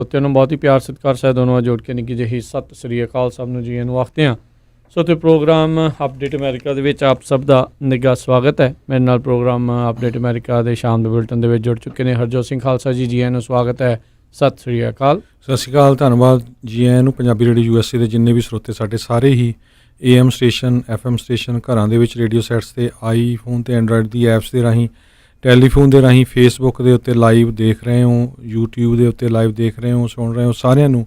ਬੱਚਿਆਂ ਨੂੰ ਬਹੁਤ ਹੀ ਪਿਆਰ ਸਤਿਕਾਰ ਸਹਿਤ ਦੋਨੋਂ ਜੋੜ ਕੇ ਨਿੱਕੀ ਜਿਹੀ ਸਤਿ ਸ੍ਰੀ ਅਕਾਲ ਸਭ ਨੂੰ ਜੀ ਨੂੰ ਆਖਦੇ ਹਾਂ। ਸੋ ਤੇ ਪ੍ਰੋਗਰਾਮ ਅਪਡੇਟ ਅਮਰੀਕਾ ਦੇ ਵਿੱਚ ਆਪ ਸਭ ਦਾ ਨਿੱਘਾ ਸਵਾਗਤ ਹੈ। ਮੇਰੇ ਨਾਲ ਪ੍ਰੋਗਰਾਮ ਅਪਡੇਟ ਅਮਰੀਕਾ ਦੇ ਸ਼ਾਮ ਦੇ ਬੁਲਟਨ ਦੇ ਵਿੱਚ ਜੁੜ ਚੁੱਕੇ ਨੇ ਹਰਜੋਤ ਸਿੰਘ ਖਾਲਸਾ ਜੀ ਨੂੰ ਸਵਾਗਤ ਹੈ। ਸਤਿ ਸ੍ਰੀ ਅਕਾਲ। ਸਤਿ ਸ਼੍ਰੀ ਅਕਾਲ, ਧੰਨਵਾਦ ਜੀ ਆਇਆਂ ਨੂੰ। ਪੰਜਾਬੀ ਰੇਡੀਓ USA ਦੇ ਜਿੰਨੇ ਵੀ ਸਰੋਤੇ ਸਾਡੇ ਸਾਰੇ ਹੀ AM ਸਟੇਸ਼ਨ FM ਸਟੇਸ਼ਨ ਘਰਾਂ ਦੇ ਵਿੱਚ ਰੇਡੀਓ ਸੈਟਸ 'ਤੇ ਆਈਫੋਨ ਅਤੇ ਐਂਡਰਾਇਡ ਦੀ ਐਪਸ ਦੇ ਰਾਹੀਂ ਟੈਲੀਫੋਨ ਦੇ ਰਾਹੀਂ ਫੇਸਬੁੱਕ ਦੇ ਉੱਤੇ ਲਾਈਵ ਦੇਖ ਰਹੇ ਹੋ, YouTube ਦੇ ਉੱਤੇ ਲਾਈਵ ਦੇਖ ਰਹੇ ਹੋ, ਸੁਣ ਰਹੇ ਹੋ, ਸਾਰਿਆਂ ਨੂੰ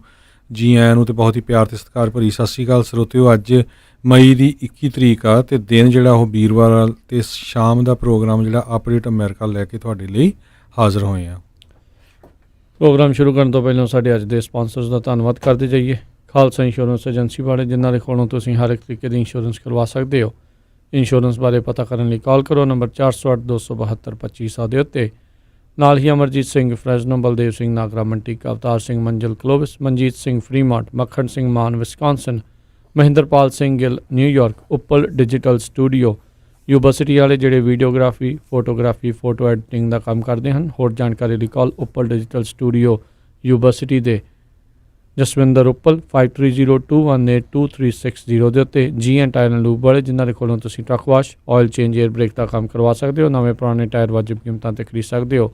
ਜੀ ਆਇਆਂ ਨੂੰ ਅਤੇ ਬਹੁਤ ਹੀ ਪਿਆਰ ਅਤੇ ਸਤਿਕਾਰ ਭਰੀ ਸਤਿ ਸ਼੍ਰੀ ਅਕਾਲ ਸਰੋਤਿਓ। ਅੱਜ ਮਈ ਦੀ 21 ਤਰੀਕ ਆ ਅਤੇ ਦਿਨ ਜਿਹੜਾ ਉਹ ਵੀਰਵਾਰ ਆ ਅਤੇ ਸ਼ਾਮ ਦਾ ਪ੍ਰੋਗਰਾਮ ਜਿਹੜਾ ਅਪਡੇਟ ਅਮਰੀਕਾ ਲੈ ਕੇ ਤੁਹਾਡੇ ਲਈ ਹਾਜ਼ਰ ਹੋਏ ਆ। ਪ੍ਰੋਗਰਾਮ ਸ਼ੁਰੂ ਕਰਨ ਤੋਂ ਪਹਿਲਾਂ ਸਾਡੇ ਅੱਜ ਦੇ ਸਪਾਂਸਰਸ ਦਾ ਧੰਨਵਾਦ ਕਰਦੇ ਜਾਈਏ। ਖਾਲਸਾ ਇੰਸ਼ੋਰੈਂਸ ਏਜੰਸੀ ਵਾਲੇ ਜਿਨ੍ਹਾਂ ਦੇ ਕੋਲੋਂ ਤੁਸੀਂ ਹਰ ਇੱਕ ਤਰੀਕੇ ਦੀ ਇੰਸ਼ੋਰੈਂਸ ਕਰਵਾ ਸਕਦੇ ਹੋ। ਇੰਸ਼ੋਰੈਂਸ ਬਾਰੇ ਪਤਾ ਕਰਨ ਲਈ ਕਾਲ ਕਰੋ ਨੰਬਰ 408-272-2500 ਦੇ ਉੱਤੇ। ਨਾਲ ਹੀ ਅਮਰਜੀਤ ਸਿੰਘ ਫਰੈਜ਼ਨੋ, ਬਲਦੇਵ ਸਿੰਘ ਨਾਗਰਾ ਮੰਟੀਕ, ਅਵਤਾਰ ਸਿੰਘ ਮੰਜ਼ਲ ਕਲੋਵਿਸ, Manjeet Singh Fremont, Makhan Singh Maan Wisconsin, Mahinderpal Singh Gill New York, Uppal digital studio university ਵਾਲੇ ਜਿਹੜੇ ਵੀਡੀਓਗ੍ਰਾਫੀ, ਫੋਟੋਗ੍ਰਾਫੀ, ਫੋਟੋ ਐਡੀਟਿੰਗ ਦਾ ਕੰਮ ਕਰਦੇ ਹਨ। ਹੋਰ ਜਾਣਕਾਰੀ ਲਈ call Uppal digital studio university ਦੇ ਜਸਵਿੰਦਰ ਉੱਪਲ 5302182360 ਦੇ ਉੱਤੇ। ਟਾਇਰ ਐਂਡ ਲੂਬ ਵਾਲੇ ਜਿਨ੍ਹਾਂ ਦੇ ਕੋਲੋਂ ਤੁਸੀਂ truck wash, oil change, air brake ਦਾ ਕੰਮ ਕਰਵਾ ਸਕਦੇ ਹੋ। ਨਵੇਂ ਪੁਰਾਣੇ ਟਾਇਰ ਵਾਜਿਬ ਕੀਮਤਾਂ 'ਤੇ ਖਰੀਦ ਸਕਦੇ ਹੋ।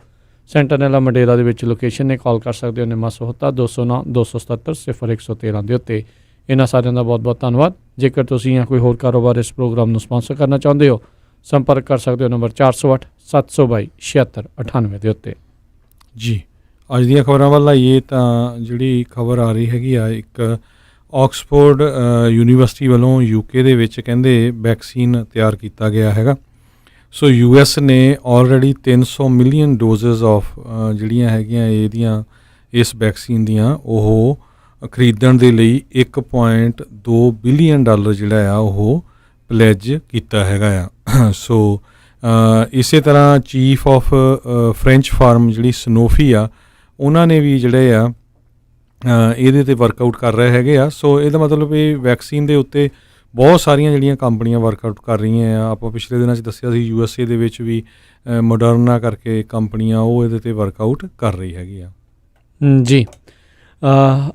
ਸੈਂਟਰਨੈਲਾ ਮੰਡੇਲਾ ਦੇ ਵਿੱਚ ਲੋਕੇਸ਼ਨ ਨੇ। ਕਾਲ ਕਰ ਸਕਦੇ ਹੋ 99-209-277-0113 ਦੇ ਉੱਤੇ। ਇਹਨਾਂ ਸਾਰਿਆਂ ਦਾ ਬਹੁਤ ਬਹੁਤ ਧੰਨਵਾਦ। ਜੇਕਰ ਤੁਸੀਂ ਜਾਂ ਕੋਈ ਹੋਰ ਕਾਰੋਬਾਰ ਇਸ ਪ੍ਰੋਗਰਾਮ ਨੂੰ ਸਪਾਂਸਰ ਕਰਨਾ ਚਾਹੁੰਦੇ ਹੋ, ਸੰਪਰਕ ਕਰ ਸਕਦੇ ਹੋ ਨੰਬਰ 408-722-7698 ਦੇ ਉੱਤੇ। ਜੀ ਅੱਜ ਦੀਆਂ ਖਬਰਾਂ ਵੱਲ ਆਈਏ ਤਾਂ ਜਿਹੜੀ ਖਬਰ ਆ ਰਹੀ ਹੈਗੀ ਆ, ਇੱਕ ਆਕਸਫੋਰਡ ਯੂਨੀਵਰਸਿਟੀ ਵੱਲੋਂ UK ਦੇ ਵਿੱਚ ਕਹਿੰਦੇ ਵੈਕਸੀਨ ਤਿਆਰ ਕੀਤਾ ਗਿਆ ਹੈਗਾ। ਸੋ US ਨੇ ਆਲਰੇਡੀ 300 ਮਿਲੀਅਨ ਡੋਜ਼ਸ ਆਫ ਜਿਹੜੀਆਂ ਹੈਗੀਆਂ ਇਹਦੀਆਂ ਇਸ ਵੈਕਸੀਨ ਦੀਆਂ ਉਹ ਖਰੀਦਣ ਦੇ ਲਈ $1.2 ਬਿਲੀਅਨ ਜਿਹੜਾ ਆ ਉਹ ਪਲੈਜ ਕੀਤਾ ਹੈਗਾ ਆ। ਸੋ ਇਸੇ ਤਰ੍ਹਾਂ ਚੀਫ ਆਫ ਫਰੈਂਚ ਫਾਰਮ ਜਿਹੜੀ ਸਨੋਫੀ ਆ, ਉਹਨਾਂ ਨੇ ਵੀ ਜਿਹੜੇ ਆ ਇਹਦੇ 'ਤੇ ਵਰਕਆਊਟ ਕਰ ਰਹੇ ਹੈਗੇ ਆ। ਸੋ ਇਹਦਾ ਮਤਲਬ ਇਹ ਵੈਕਸੀਨ ਦੇ ਉੱਤੇ ਬਹੁਤ ਸਾਰੀਆਂ ਜਿਹੜੀਆਂ ਕੰਪਨੀਆਂ ਵਰਕਆਊਟ ਕਰ ਰਹੀਆਂ ਆ। ਆਪਾਂ ਪਿਛਲੇ ਦਿਨਾਂ 'ਚ ਦੱਸਿਆ ਸੀ USA ਦੇ ਵਿੱਚ ਵੀ ਮੋਡਰਨਾ ਕਰਕੇ ਕੰਪਨੀਆਂ ਉਹ ਇਹਦੇ 'ਤੇ ਵਰਕਆਊਟ ਕਰ ਰਹੀ ਹੈਗੀ ਆ। ਜੀ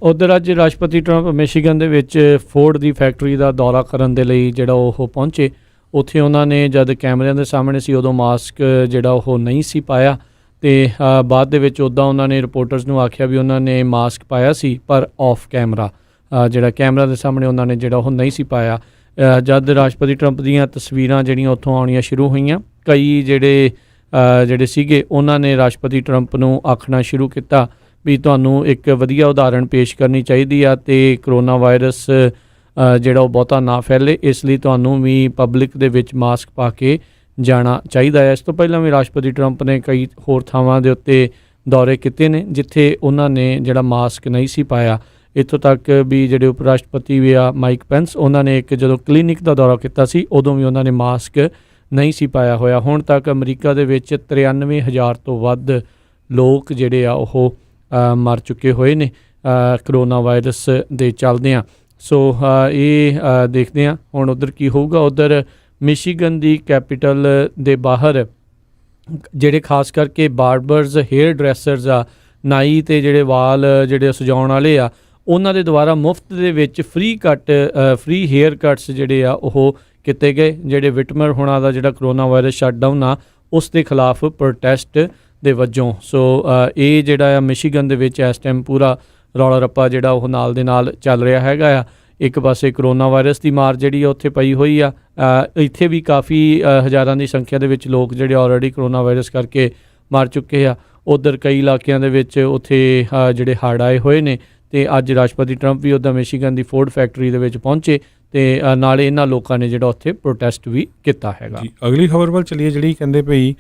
ਉੱਧਰ ਅੱਜ ਰਾਸ਼ਟਰਪਤੀ ਟਰੰਪ ਮਿਸ਼ੀਗਨ ਦੇ ਵਿੱਚ ਫੋਰਡ ਦੀ ਫੈਕਟਰੀ ਦਾ ਦੌਰਾ ਕਰਨ ਦੇ ਲਈ ਜਿਹੜਾ ਉਹ ਪਹੁੰਚੇ। ਉੱਥੇ ਉਹਨਾਂ ਨੇ ਜਦ ਕੈਮਰਿਆਂ ਦੇ ਸਾਹਮਣੇ ਸੀ ਉਦੋਂ ਮਾਸਕ ਜਿਹੜਾ ਉਹ ਨਹੀਂ ਸੀ ਪਾਇਆ ਅਤੇ ਬਾਅਦ ਦੇ ਵਿੱਚ ਉੱਦਾਂ ਉਹਨਾਂ ਨੇ ਰਿਪੋਰਟਰਸ ਨੂੰ ਆਖਿਆ ਵੀ ਉਹਨਾਂ ਨੇ ਮਾਸਕ ਪਾਇਆ ਸੀ ਪਰ ਆਫ ਕੈਮਰਾ, ਜਿਹੜਾ ਕੈਮਰਾ ਦੇ ਸਾਹਮਣੇ ਉਹਨਾਂ ਨੇ ਜਿਹੜਾ ਉਹ ਨਹੀਂ ਸੀ ਪਾਇਆ। ਜਦ ਰਾਸ਼ਟਰਪਤੀ ਟਰੰਪ ਦੀਆਂ ਤਸਵੀਰਾਂ ਜਿਹੜੀਆਂ ਉੱਥੋਂ ਆਉਣੀਆਂ ਸ਼ੁਰੂ ਹੋਈਆਂ, ਕਈ ਜਿਹੜੇ ਸੀਗੇ ਉਹਨਾਂ ਨੇ ਰਾਸ਼ਟਰਪਤੀ ਟਰੰਪ ਨੂੰ ਆਖਣਾ ਸ਼ੁਰੂ ਕੀਤਾ ਵੀ ਤੁਹਾਨੂੰ ਇੱਕ ਵਧੀਆ ਉਦਾਹਰਣ ਪੇਸ਼ ਕਰਨੀ ਚਾਹੀਦੀ ਆ ਅਤੇ ਕਰੋਨਾ ਵਾਇਰਸ ਜਿਹੜਾ ਉਹ ਬਹੁਤਾ ਨਾ ਫੈਲੇ, ਇਸ ਲਈ ਤੁਹਾਨੂੰ ਵੀ ਪਬਲਿਕ ਦੇ ਵਿੱਚ ਮਾਸਕ ਪਾ ਕੇ ਜਾਣਾ ਚਾਹੀਦਾ ਹੈ। ਇਸ ਤੋਂ ਪਹਿਲਾਂ ਵੀ ਰਾਸ਼ਟਰਪਤੀ ਟਰੰਪ ਨੇ ਕਈ ਹੋਰ ਥਾਵਾਂ ਦੇ ਉੱਤੇ ਦੌਰੇ ਕੀਤੇ ਨੇ ਜਿੱਥੇ ਉਹਨਾਂ ਨੇ ਜਿਹੜਾ ਮਾਸਕ ਨਹੀਂ ਸੀ ਪਾਇਆ। ਇੱਥੋਂ ਤੱਕ ਵੀ ਜਿਹੜੇ ਉਪ ਰਾਸ਼ਟਰਪਤੀ ਵੀ ਆ ਮਾਈਕ ਪੈਂਸ, ਉਹਨਾਂ ਨੇ ਇੱਕ ਜਦੋਂ ਕਲੀਨਿਕ ਦਾ ਦੌਰਾ ਕੀਤਾ ਸੀ ਉਦੋਂ ਵੀ ਉਹਨਾਂ ਨੇ ਮਾਸਕ ਨਹੀਂ ਸੀ ਪਾਇਆ ਹੋਇਆ। ਹੁਣ ਤੱਕ ਅਮਰੀਕਾ ਦੇ ਵਿੱਚ 93,000 ਤੋਂ ਵੱਧ ਲੋਕ ਜਿਹੜੇ ਆ ਉਹ ਮਰ ਚੁੱਕੇ ਹੋਏ ਨੇ ਕਰੋਨਾ ਵਾਇਰਸ ਦੇ ਚੱਲਦਿਆਂ। ਸੋ ਇਹ ਦੇਖਦੇ ਹਾਂ ਹੁਣ ਉੱਧਰ ਕੀ ਹੋਊਗਾ। ਉੱਧਰ ਮਿਸ਼ੀਗਨ ਦੀ ਕੈਪੀਟਲ ਦੇ ਬਾਹਰ ਜਿਹੜੇ ਖਾਸ ਕਰਕੇ ਬਾਰਬਰਸ, ਹੇਅਰ ਡਰੈਸਰਸ ਆ, ਨਾਈ ਅਤੇ ਜਿਹੜੇ ਵਾਲ ਜਿਹੜੇ ਸਜਾਉਣ ਵਾਲੇ ਆ, ਉਹਨਾਂ ਦੇ ਦੁਆਰਾ ਮੁਫਤ ਦੇ ਵਿੱਚ ਫ੍ਰੀ ਹੇਅਰ ਕੱਟਸ ਜਿਹੜੇ ਆ ਉਹ ਕੀਤੇ ਗਏ। ਜਿਹੜੇ ਵਿਟਮਰ ਹੋਣਾ ਦਾ ਜਿਹੜਾ ਕਰੋਨਾ ਵਾਇਰਸ ਸ਼ਟਡਾਊਨ ਆ ਉਸ ਦੇ ਖਿਲਾਫ ਪ੍ਰੋਟੈਸਟ ਦੇ ਵਜੋਂ। ਸੋ ਇਹ ਜਿਹੜਾ ਆ ਮਿਸ਼ੀਗਨ ਦੇ ਵਿੱਚ ਇਸ ਟਾਈਮ ਪੂਰਾ ਰੌਲਾ ਰੱਪਾ ਜਿਹੜਾ ਉਹ ਨਾਲ ਦੇ ਨਾਲ ਚੱਲ ਰਿਹਾ ਹੈਗਾ ਆ। ਇੱਕ ਪਾਸੇ ਕਰੋਨਾ ਵਾਇਰਸ ਦੀ ਮਾਰ ਜਿਹੜੀ ਆ ਉੱਥੇ ਪਈ ਹੋਈ ਆ। ਇੱਥੇ ਵੀ ਕਾਫੀ ਹਜ਼ਾਰਾਂ ਦੀ ਸੰਖਿਆ ਦੇ ਵਿੱਚ ਲੋਕ ਜਿਹੜੇ ਆਲਰੇਡੀ ਕਰੋਨਾ ਵਾਇਰਸ ਕਰਕੇ ਮਰ ਚੁੱਕੇ ਆ। ਉੱਧਰ ਕਈ ਇਲਾਕਿਆਂ ਦੇ ਵਿੱਚ ਉੱਥੇ ਜਿਹੜੇ ਹੜ੍ਹ ਆਏ ਹੋਏ ਨੇ ਅਤੇ ਅੱਜ ਰਾਸ਼ਟਰਪਤੀ ਟਰੰਪ ਵੀ ਉੱਦਾਂ ਮਿਸ਼ੀਗਨ ਦੀ ਫੋਰਡ ਫੈਕਟਰੀ ਦੇ ਵਿੱਚ ਪਹੁੰਚੇ ਅਤੇ ਨਾਲੇ ਇਹਨਾਂ ਲੋਕਾਂ ਨੇ ਜਿਹੜਾ ਉੱਥੇ ਪ੍ਰੋਟੈਸਟ ਵੀ ਕੀਤਾ ਹੈਗਾ। ਅਗਲੀ ਖਬਰ ਵੱਲ ਚੱਲੀਏ, ਜਿਹੜੀ ਕਹਿੰਦੇ ਭਈ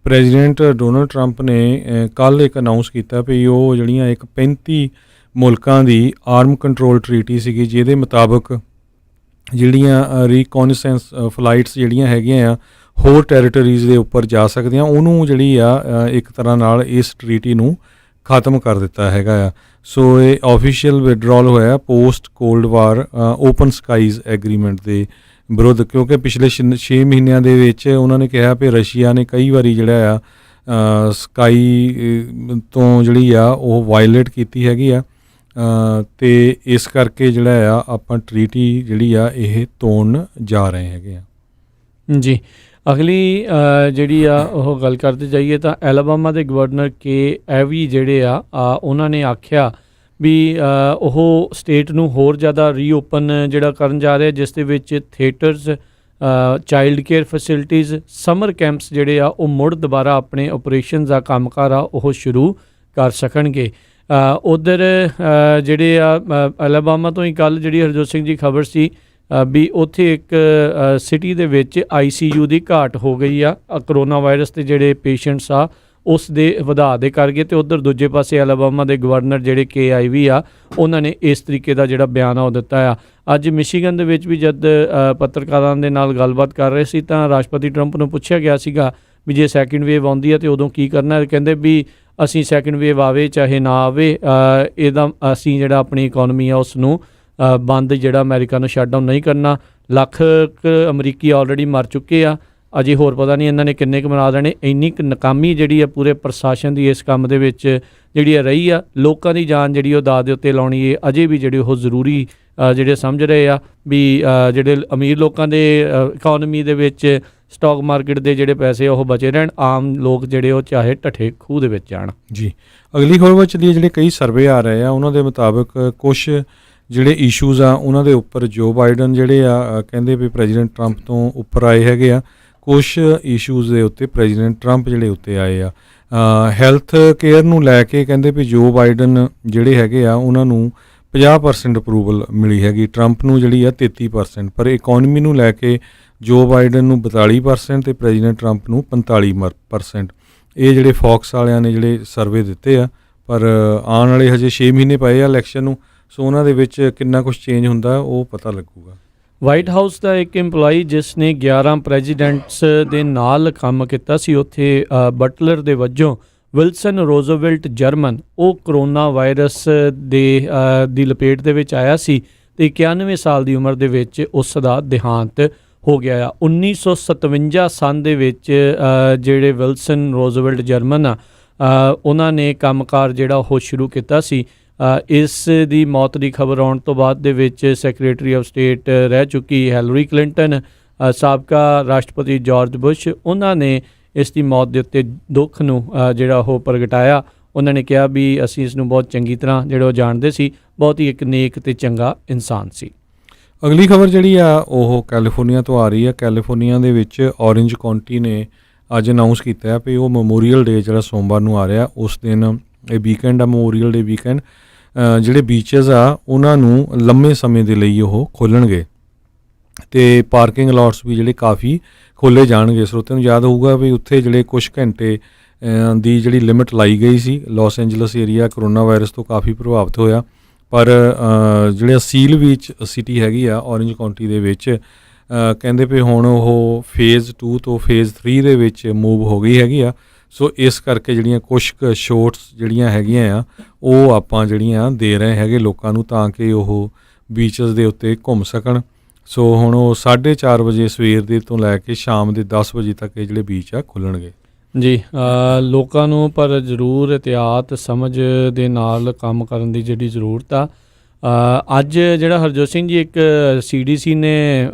ਪ੍ਰੈਜ਼ੀਡੈਂਟ ਡੋਨਲਡ ਟਰੰਪ ਨੇ ਕੱਲ੍ਹ ਇੱਕ ਅਨਾਊਂਸ ਕੀਤਾ ਭਈ ਉਹ ਜਿਹੜੀਆਂ ਇੱਕ 35 ਮੁਲਕਾਂ ਦੀ ਆਰਮ ਕੰਟਰੋਲ ਟਰੀਟੀ ਸੀਗੀ, ਜਿਹਦੇ ਮੁਤਾਬਕ ਜਿਹੜੀਆਂ ਰੀਕੋਨਸੈਂਸ ਫਲਾਈਟਸ ਜਿਹੜੀਆਂ ਹੈਗੀਆਂ ਆ ਹੋਰ ਟੈਰੀਟਰੀਜ਼ ਦੇ ਉੱਪਰ ਜਾ ਸਕਦੀਆਂ, ਉਹਨੂੰ ਜਿਹੜੀ ਆ ਇੱਕ ਤਰ੍ਹਾਂ ਨਾਲ ਇਸ ਟਰੀਟੀ ਨੂੰ ਖਤਮ ਕਰ ਦਿੱਤਾ ਹੈਗਾ ਆ। ਸੋ ਇਹ ਆਫੀਸ਼ੀਅਲ ਵਿਡਰੋਲ ਹੋਇਆ ਪੋਸਟ ਕੋਲਡ ਵਾਰ ਓਪਨ ਸਕਾਈਜ਼ ਐਗਰੀਮੈਂਟ ਦੇ ਵਿਰੁੱਧ, ਕਿਉਂਕਿ ਪਿਛਲੇ 6 ਮਹੀਨਿਆਂ ਦੇ ਵਿੱਚ ਉਹਨਾਂ ਨੇ ਕਿਹਾ ਵੀ ਰਸ਼ੀਆ ਨੇ ਕਈ ਵਾਰੀ ਜਿਹੜਾ ਆ ਸਕਾਈ ਤੋਂ ਜਿਹੜੀ ਆ ਉਹ ਵਾਇਲੇਟ ਕੀਤੀ ਹੈਗੀ ਆ, ਅਤੇ ਇਸ ਕਰਕੇ ਜਿਹੜਾ ਆ ਆਪਾਂ ਟਰੀਟੀ ਜਿਹੜੀ ਆ ਇਹ ਤੋੜਨ ਜਾ ਰਹੇ ਹੈਗੇ ਆ। ਜੀ, ਅਗਲੀ ਜਿਹੜੀ ਆ ਉਹ ਗੱਲ ਕਰਦੇ ਜਾਈਏ ਤਾਂ ਐਲਬਾਮਾ ਦੇ ਗਵਰਨਰ ਕੇ ਐਵੀ ਜਿਹੜੇ ਆ ਉਹਨਾਂ ਨੇ ਆਖਿਆ ਵੀ ਉਹ ਸਟੇਟ ਨੂੰ ਹੋਰ ਜ਼ਿਆਦਾ ਰੀਓਪਨ ਜਿਹੜਾ ਕਰਨ ਜਾ ਰਿਹਾ, ਜਿਸ ਦੇ ਵਿੱਚ theatres, child care facilities, summer camps ਜਿਹੜੇ ਆ ਉਹ ਮੁੜ ਦੁਬਾਰਾ ਆਪਣੇ ਆਪਰੇਸ਼ਨਸ ਦਾ ਕੰਮਕਾਰ ਆ ਉਹ ਸ਼ੁਰੂ ਕਰ ਸਕਣਗੇ। ਉੱਧਰ ਜਿਹੜੇ ਆ ਐਲਬਾਮਾ ਤੋਂ ਹੀ ਕੱਲ੍ਹ ਜਿਹੜੀ ਹਰਜੋਤ ਸਿੰਘ ਜੀ ਖਬਰ ਸੀ ਵੀ ਉੱਥੇ ਇੱਕ ਸਿਟੀ ਦੇ ਵਿੱਚ ICU ਦੀ ਘਾਟ ਹੋ ਗਈ ਆ ਕਰੋਨਾ ਵਾਇਰਸ ਦੇ ਜਿਹੜੇ ਪੇਸ਼ੈਂਟਸ ਆ ਉਸ ਦੇ ਵਧਾ ਦੇ ਕਰਕੇ, ਅਤੇ ਉੱਧਰ ਦੂਜੇ ਪਾਸੇ ਐਲਬਾਮਾ ਦੇ ਗਵਰਨਰ ਜਿਹੜੇ KIV ਆ ਉਹਨਾਂ ਨੇ ਇਸ ਤਰੀਕੇ ਦਾ ਜਿਹੜਾ ਬਿਆਨ ਆ ਉਹ ਦਿੱਤਾ ਆ। ਅੱਜ ਮਿਸ਼ੀਗਨ ਦੇ ਵਿੱਚ ਵੀ ਜਦ ਪੱਤਰਕਾਰਾਂ ਦੇ ਨਾਲ ਗੱਲਬਾਤ ਕਰ ਰਹੇ ਸੀ ਤਾਂ ਰਾਸ਼ਟਰਪਤੀ ਟਰੰਪ ਨੂੰ ਪੁੱਛਿਆ ਗਿਆ ਸੀਗਾ ਵੀ ਜੇ ਸੈਕਿੰਡ ਵੇਵ ਆਉਂਦੀ ਹੈ ਤਾਂ ਉਦੋਂ ਕੀ ਕਰਨਾ। ਕਹਿੰਦੇ ਵੀ ਅਸੀਂ ਸੈਕਿੰਡ ਵੇਵ ਆਵੇ ਚਾਹੇ ਨਾ ਆਵੇ, ਇਹਦਾ ਅਸੀਂ ਜਿਹੜਾ ਆਪਣੀ ਇਕੋਨਮੀ ਆ ਉਸ ਨੂੰ ਬੰਦ ਜਿਹੜਾ ਅਮਰੀਕਾ ਨੂੰ ਸ਼ਟ ਡਾਊਨ ਨਹੀਂ ਕਰਨਾ। ਲੱਖ ਅਮਰੀਕੀ ਆਲਰੇਡੀ ਮਰ ਚੁੱਕੇ ਆ, ਅਜੇ ਹੋਰ ਪਤਾ ਨਹੀਂ ਇਹਨਾਂ ਨੇ ਕਿੰਨੇ ਕੁ ਮਰਾ ਦੇਣੇ। ਇੰਨੀ ਕੁ ਨਾਕਾਮੀ ਜਿਹੜੀ ਆ ਪੂਰੇ ਪ੍ਰਸ਼ਾਸਨ ਦੀ ਇਸ ਕੰਮ ਦੇ ਵਿੱਚ ਜਿਹੜੀ ਆ ਰਹੀ ਆ। ਲੋਕਾਂ ਦੀ ਜਾਨ ਜਿਹੜੀ ਉਹ ਦਾਅ ਦੇ ਉੱਤੇ ਲਾਉਣੀ ਹੈ ਅਜੇ ਵੀ ਜਿਹੜੇ ਉਹ ਜ਼ਰੂਰੀ ਜਿਹੜੇ ਸਮਝ ਰਹੇ ਆ ਵੀ ਜਿਹੜੇ ਅਮੀਰ ਲੋਕਾਂ ਦੇ ਇਕੋਨਮੀ ਦੇ ਵਿੱਚ ਸਟਾਕ ਮਾਰਕੀਟ ਦੇ ਜਿਹੜੇ ਪੈਸੇ ਉਹ ਬਚੇ ਰਹਿਣ, ਆਮ ਲੋਕ ਜਿਹੜੇ ਉਹ ਚਾਹੇ ਢੱਠੇ ਖੂਹ ਦੇ ਵਿੱਚ ਜਾਣ। ਜੀ, ਅਗਲੀ ਖਬਰ ਵਿੱਚ ਦੀ ਜਿਹੜੇ ਕਈ ਸਰਵੇ ਆ ਰਹੇ ਆ ਉਹਨਾਂ ਦੇ ਮੁਤਾਬਕ ਕੁਛ ਜਿਹੜੇ ਇਸ਼ੂਜ਼ ਆ ਉਹਨਾਂ ਦੇ ਉੱਪਰ ਜੋ ਬਾਈਡਨ ਜਿਹੜੇ ਆ ਕਹਿੰਦੇ ਵੀ ਪ੍ਰੈਜ਼ੀਡੈਂਟ ਟਰੰਪ ਤੋਂ ਉੱਪਰ ਆਏ ਹੈਗੇ ਆ, ਕੁਛ ਇਸ਼ੂਜ਼ ਦੇ ਉੱਤੇ ਪ੍ਰੈਜ਼ੀਡੈਂਟ ਟਰੰਪ ਜਿਹੜੇ ਉੱਤੇ ਆਏ ਆ। ਹੈਲਥ ਕੇਅਰ ਨੂੰ ਲੈ ਕੇ ਕਹਿੰਦੇ ਵੀ ਜੋ ਬਾਈਡਨ ਜਿਹੜੇ ਹੈਗੇ ਆ ਉਹਨਾਂ ਨੂੰ 50% ਅਪਰੂਵਲ ਮਿਲੀ ਹੈਗੀ, ਟਰੰਪ ਨੂੰ ਜਿਹੜੀ ਆ 33%, ਪਰ ਇਕੋਨਮੀ ਨੂੰ ਲੈ ਕੇ ਜੋ ਬਾਈਡਨ ਨੂੰ 42% ਅਤੇ ਪ੍ਰੈਜ਼ੀਡੈਂਟ ਟਰੰਪ ਨੂੰ 45%। ਇਹ ਜਿਹੜੇ ਫੌਕਸ ਵਾਲਿਆਂ ਨੇ ਜਿਹੜੇ ਸਰਵੇ ਦਿੱਤੇ ਆ, ਪਰ ਆਉਣ ਵਾਲੇ ਹਜੇ 6 ਮਹੀਨੇ ਪਏ ਆ ਇਲੈਕਸ਼ਨ ਨੂੰ, ਸੋ ਉਹਨਾਂ ਦੇ ਵਿੱਚ ਕਿੰਨਾ ਕੁਛ ਚੇਂਜ ਹੁੰਦਾ ਉਹ ਪਤਾ ਲੱਗੂਗਾ। ਵਾਈਟ ਹਾਊਸ ਦਾ ਇੱਕ EMPLOYEE ਜਿਸ ਨੇ 11 ਪ੍ਰੈਜ਼ੀਡੈਂਟਸ ਦੇ ਨਾਲ ਕੰਮ ਕੀਤਾ ਸੀ ਉੱਥੇ ਬਟਲਰ ਦੇ ਵਜੋਂ, ਵਿਲਸਨ ਰੋਜ਼ਵੈਲਟ ਜਰਮਨ, ਉਹ ਕਰੋਨਾ ਵਾਇਰਸ ਦੀ ਲਪੇਟ ਦੇ ਵਿੱਚ ਆਇਆ ਸੀ ਅਤੇ 91 ਸਾਲ ਦੀ ਉਮਰ ਦੇ ਵਿੱਚ ਉਸ ਦਾ ਦੇਹਾਂਤ ਹੋ ਗਿਆ ਆ। 1957 ਸੰਨ ਦੇ ਵਿੱਚ ਜਿਹੜੇ ਵਿਲਸਨ ਰੋਜ਼ਵੈਲਟ ਜਰਮਨ ਆ ਉਹਨਾਂ ਨੇ ਕੰਮਕਾਰ ਜਿਹੜਾ ਉਹ ਸ਼ੁਰੂ ਕੀਤਾ ਸੀ। ਇਸ ਦੀ ਮੌਤ ਦੀ ਖਬਰ ਆਉਣ ਤੋਂ ਬਾਅਦ ਦੇ ਵਿੱਚ ਸੈਕਟਰੀ ਆਫ ਸਟੇਟ ਰਹਿ ਚੁੱਕੀ ਹਿਲਰੀ ਕਲਿੰਟਨ, ਸਾਬਕਾ ਰਾਸ਼ਟਰਪਤੀ ਜਾਰਜ ਬੁਸ਼, ਉਹਨਾਂ ਨੇ ਇਸ ਦੀ ਮੌਤ ਦੇ ਉੱਤੇ ਦੁੱਖ ਨੂੰ ਜਿਹੜਾ ਉਹ ਪ੍ਰਗਟਾਇਆ। ਉਹਨਾਂ ਨੇ ਕਿਹਾ ਵੀ ਅਸੀਂ ਇਸ ਨੂੰ ਬਹੁਤ ਚੰਗੀ ਤਰ੍ਹਾਂ ਜਿਹੜਾ ਉਹ ਜਾਣਦੇ ਸੀ, ਬਹੁਤ ਹੀ ਇੱਕ ਨੇਕ ਅਤੇ ਚੰਗਾ ਇਨਸਾਨ ਸੀ। ਅਗਲੀ ਖਬਰ ਜਿਹੜੀ ਆ ਉਹ ਕੈਲੀਫੋਰਨੀਆ ਤੋਂ ਆ ਰਹੀ ਆ। ਕੈਲੀਫੋਰਨੀਆ ਦੇ ਵਿੱਚ ਔਰੇਂਜ ਕਾਉਂਟੀ ਨੇ ਅੱਜ ਅਨਾਊਂਸ ਕੀਤਾ ਹੈ ਵੀ ਉਹ ਮੈਮੋਰੀਅਲ ਡੇ ਜਿਹੜਾ ਸੋਮਵਾਰ ਨੂੰ ਆ ਰਿਹਾ ਉਸ ਦਿਨ, ਇਹ ਵੀਕਐਂਡ ਆ ਮੈਮੋਰੀਅਲ ਡੇ ਵੀਕਐਂਡ, ਜਿਹੜੇ ਬੀਚਜ਼ ਆ ਉਹਨਾਂ ਨੂੰ ਲੰਮੇ ਸਮੇਂ ਦੇ ਲਈ ਉਹ ਖੋਲ੍ਹਣਗੇ ਅਤੇ ਪਾਰਕਿੰਗ ਲਾਟਸ ਵੀ ਜਿਹੜੇ ਕਾਫੀ ਖੋਲ੍ਹੇ ਜਾਣਗੇ। ਸਰੋਤਿਆਂ ਨੂੰ ਯਾਦ ਹੋਊਗਾ ਵੀ ਉੱਥੇ ਜਿਹੜੇ ਕੁਛ ਘੰਟੇ ਦੀ ਜਿਹੜੀ ਲਿਮਿਟ ਲਾਈ ਗਈ ਸੀ, Los Angeles area corona virus ਤੋਂ ਕਾਫੀ ਪ੍ਰਭਾਵਿਤ ਹੋਇਆ, ਪਰ ਜਿਹੜਾ ਸੀਲ ਬੀਚ ਸਿਟੀ ਹੈਗੀ ਆ ਔਰੇਂਜ ਕਾਉਂਟੀ ਦੇ ਵਿੱਚ, ਕਹਿੰਦੇ ਵੀ ਹੁਣ ਉਹ ਫੇਜ਼ 2 ਤੋਂ ਫੇਜ਼ 3 ਦੇ ਵਿੱਚ ਮੂਵ ਹੋ ਗਈ ਹੈਗੀ ਆ। ਸੋ ਇਸ ਕਰਕੇ ਜਿਹੜੀਆਂ ਕੁਛ ਕੁ ਛੋਟਸ ਜਿਹੜੀਆਂ ਹੈਗੀਆਂ ਆ ਉਹ ਆਪਾਂ ਜਿਹੜੀਆਂ ਦੇ ਰਹੇ ਹੈਗੇ ਲੋਕਾਂ ਨੂੰ ਤਾਂ ਕਿ ਉਹ ਬੀਚਸ ਦੇ ਉੱਤੇ ਘੁੰਮ ਸਕਣ। ਸੋ ਹੁਣ ਉਹ 4:30 ਵਜੇ ਸਵੇਰ ਦੇ ਤੋਂ ਲੈ ਕੇ ਸ਼ਾਮ ਦੇ 10 ਵਜੇ ਤੱਕ ਇਹ ਜਿਹੜੇ ਬੀਚ ਆ ਖੁੱਲ੍ਹਣਗੇ। ਜੀ, ਲੋਕਾਂ ਨੂੰ ਪਰ ਜ਼ਰੂਰ ਇਹਤਿਆਤ ਸਮਝ ਦੇ ਨਾਲ ਕੰਮ ਕਰਨ ਦੀ ਜਿਹੜੀ ਜ਼ਰੂਰਤ ਆ। ਅੱਜ ਜਿਹੜਾ ਹਰਜੋਤ ਸਿੰਘ ਜੀ ਇੱਕ CDC ਨੇ